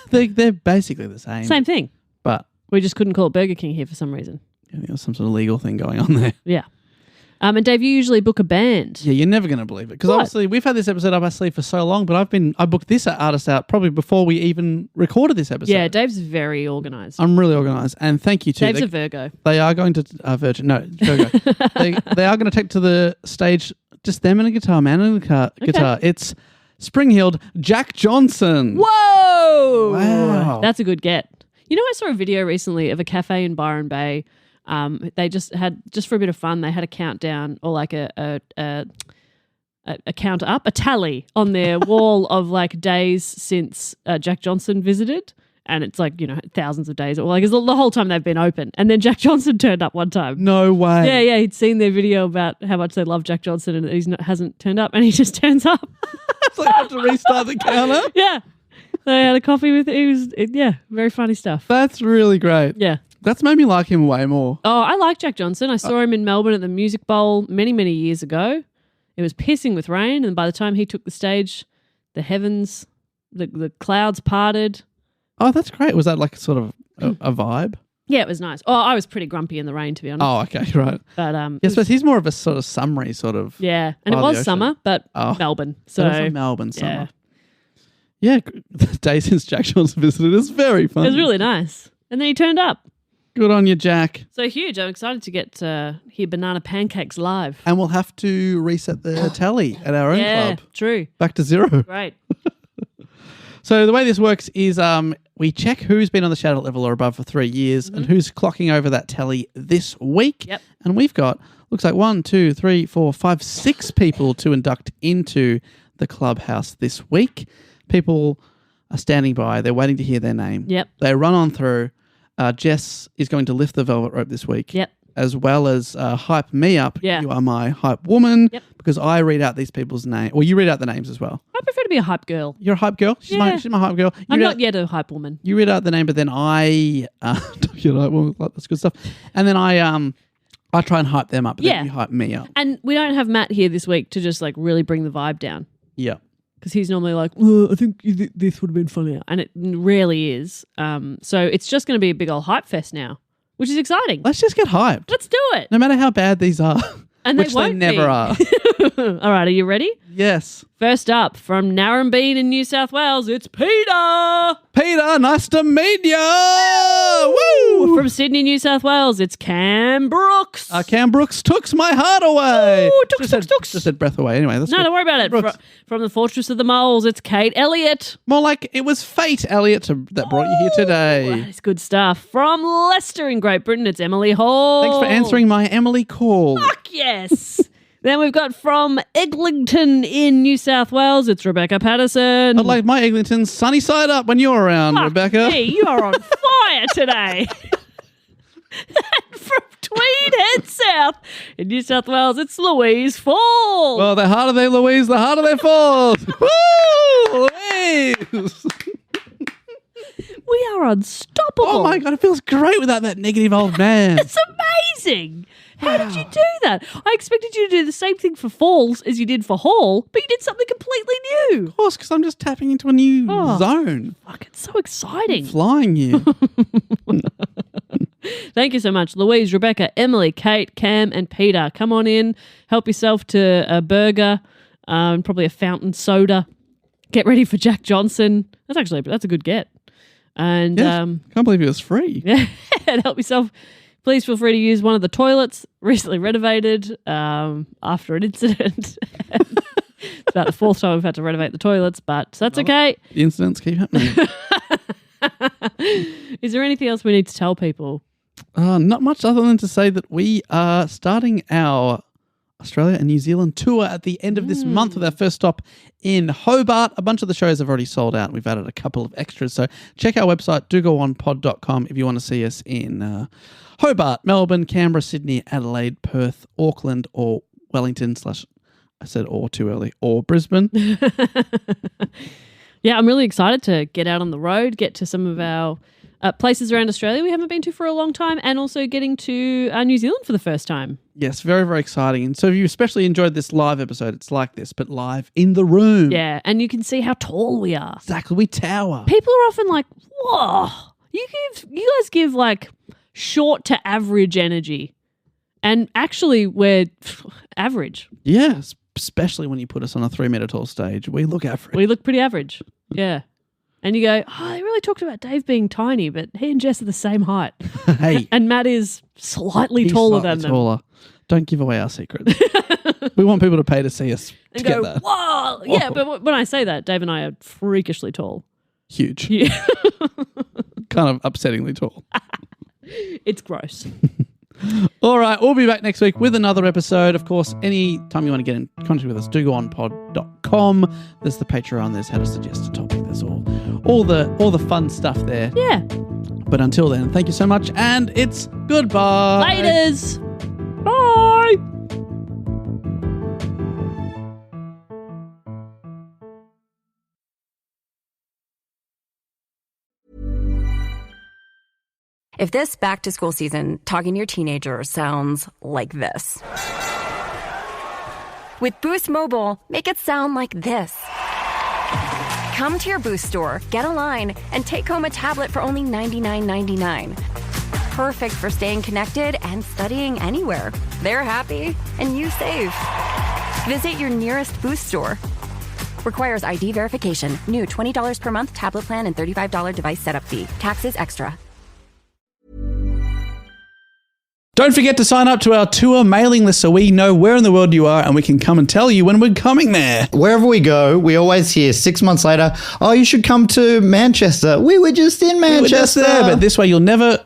They're basically the same. Same thing. But We just couldn't call it Burger King here for some reason. there's some sort of legal thing going on there. Yeah. And Dave, you usually book a band. Yeah, you're never going to believe it. Because What? obviously we've had this episode up our sleeve for so long, but I booked this artist out probably before we even recorded this episode. Yeah, Dave's very organised. I'm really organised. And thank you to Dave's a Virgo. They are going to Virgo. they are going to take to the stage just them and a guitar man and a guitar. It's Spring-Heeled Jack Johnson. Whoa! Wow. That's a good get. I saw a video recently of a cafe in Byron Bay. They just for a bit of fun, they had a countdown or like a count up, a tally on their wall of like days since Jack Johnson visited. and it's like, thousands of days, or like it's the whole time they've been open. And then Jack Johnson turned up one time. No way. Yeah, he'd seen their video about how much they love Jack Johnson, and he hasn't turned up, and he just turns up. It's like I have to restart the counter. Yeah. They had a coffee with very funny stuff. That's really great. Yeah. That's made me like him way more. Oh, I like Jack Johnson. I saw him in Melbourne at the Music Bowl many, many years ago. It was pissing with rain, and by the time he took the stage, the heavens, the clouds parted. Oh, that's great. Was that like sort of a vibe? Yeah, it was nice. Oh, I was pretty grumpy in the rain, to be honest. Oh, okay, right. But yes, but he's more of a sort of summery sort of. Yeah, and it by the was ocean. summer, but Melbourne. So it was a Melbourne summer. Yeah, the day since Jack Johnson visited is very fun. It was really nice. And then he turned up. Good on you, Jack. So huge. I'm excited to get to hear Banana Pancakes live. And we'll have to reset the tally at our own club. True. Back to zero. Great. So the way this works is we check who's been on the shadow level or above for 3 years and who's clocking over that tally this week. Yep. And we've got, looks like 1, 2, 3, 4, 5, 6 people to induct into the clubhouse this week. People are standing by. They're waiting to hear their name. Yep. They run on through. Jess is going to lift the velvet rope this week. Yep. As well as hype me up. Yeah. You are my hype woman. Yep. Because I read out these people's names. Well, you read out the names as well. I prefer to be a hype girl. You're a hype girl? She's my hype girl. I'm not yet a hype woman. You read out the name, but then I that's good stuff. And then I try and hype them up, but then you hype me up. And we don't have Matt here this week to just like really bring the vibe down. Yeah. Because he's normally like, I think this would have been funnier. And it rarely is. So it's just going to be a big old hype fest now, which is exciting. Let's just get hyped. Let's do it. No matter how bad these are. And which they never are. All right, are you ready? Yes. First up, from Narrabeen in New South Wales, it's Peter. Peter, nice to meet you. Woo! From Sydney, New South Wales, it's Cam Brooks. Cam Brooks took my heart away. Ooh, just said breath away. Anyway, that's no, good. don't worry about it. From the Fortress of the Moles, it's Kate Elliott. More like it was fate, Elliott, that brought you here today. That's good stuff. From Leicester in Great Britain, it's Emily Hall. Thanks for answering my Emily call. Fuck yes. Then we've got from Eglinton in New South Wales, it's Rebecca Patterson. I'd like my Eglinton sunny side up when you're around, Rebecca. Hey, you are on fire today. And from Tweed Head South in New South Wales, it's Louise Falls. Well, the harder they Louise, the harder they falls. Woo! Louise! We are unstoppable. Oh my God, it feels great without that negative old man. It's amazing. How did you do that? I expected you to do the same thing for Falls as you did for Hall, but you did something completely new. Of course, because I'm just tapping into a new zone. Fuck, it's so exciting. Flying you. Thank you so much, Louise, Rebecca, Emily, Kate, Cam, and Peter. Come on in, help yourself to a burger, and probably a fountain soda. Get ready for Jack Johnson. That's a good get. And can't believe it was free. Yeah, and help yourself. Please feel free to use one of the toilets, recently renovated after an incident. It's about the fourth time we've had to renovate the toilets, but that's okay. The incidents keep happening. Is there anything else we need to tell people? Not much other than to say that we are starting our Australia and New Zealand tour at the end of this month with our first stop in Hobart. A bunch of the shows have already sold out. We've added a couple of extras. So check our website, dogoonpod.com, if you want to see us in Hobart, Melbourne, Canberra, Sydney, Adelaide, Perth, Auckland, or Wellington / I said or too early, or Brisbane. Yeah, I'm really excited to get out on the road, get to some of our places around Australia we haven't been to for a long time, and also getting to New Zealand for the first time. Yes, very, very exciting. And so if you especially enjoyed this live episode, it's like this, but live in the room. Yeah, and you can see how tall we are. Exactly, we tower. People are often like, whoa, you guys give like short to average energy. And actually, we're average. Yeah, especially when you put us on a 3 meter tall stage. We look average. We look pretty average. Yeah. And you go, they really talked about Dave being tiny, but he and Jess are the same height. Hey. And Matt is slightly taller than them. Taller. Don't give away our secret. We want people to pay to see us And together. go, whoa. Yeah, but when I say that, Dave and I are freakishly tall. Huge. Yeah. Kind of upsettingly tall. It's gross. All right, we'll be back next week with another episode. Of course, any time you want to get in contact with us, dogoonpod.com. There's the Patreon, there's how to suggest a topic, there's all all the fun stuff there. Yeah. But until then, thank you so much, and it's goodbye. Laters. Bye. If this back-to-school season, talking to your teenager sounds like this. With Boost Mobile, make it sound like this. Come to your Boost store, get a line, and take home a tablet for only $99.99. Perfect for staying connected and studying anywhere. They're happy, and you save. Visit your nearest Boost store. Requires ID verification. New $20 per month tablet plan and $35 device setup fee. Taxes extra. Don't forget to sign up to our tour mailing list so we know where in the world you are and we can come and tell you when we're coming there. Wherever we go, we always hear 6 months later, oh, you should come to Manchester. We were just in Manchester. We were just there, but this way you'll never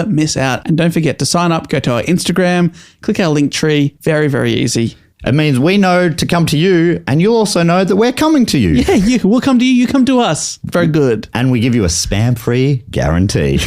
miss out. And don't forget to sign up, go to our Instagram, click our link tree. Very, very easy. It means we know to come to you, and you'll also know that we're coming to you. Yeah, we'll come to you, you come to us. Very good. And we give you a spam-free guarantee.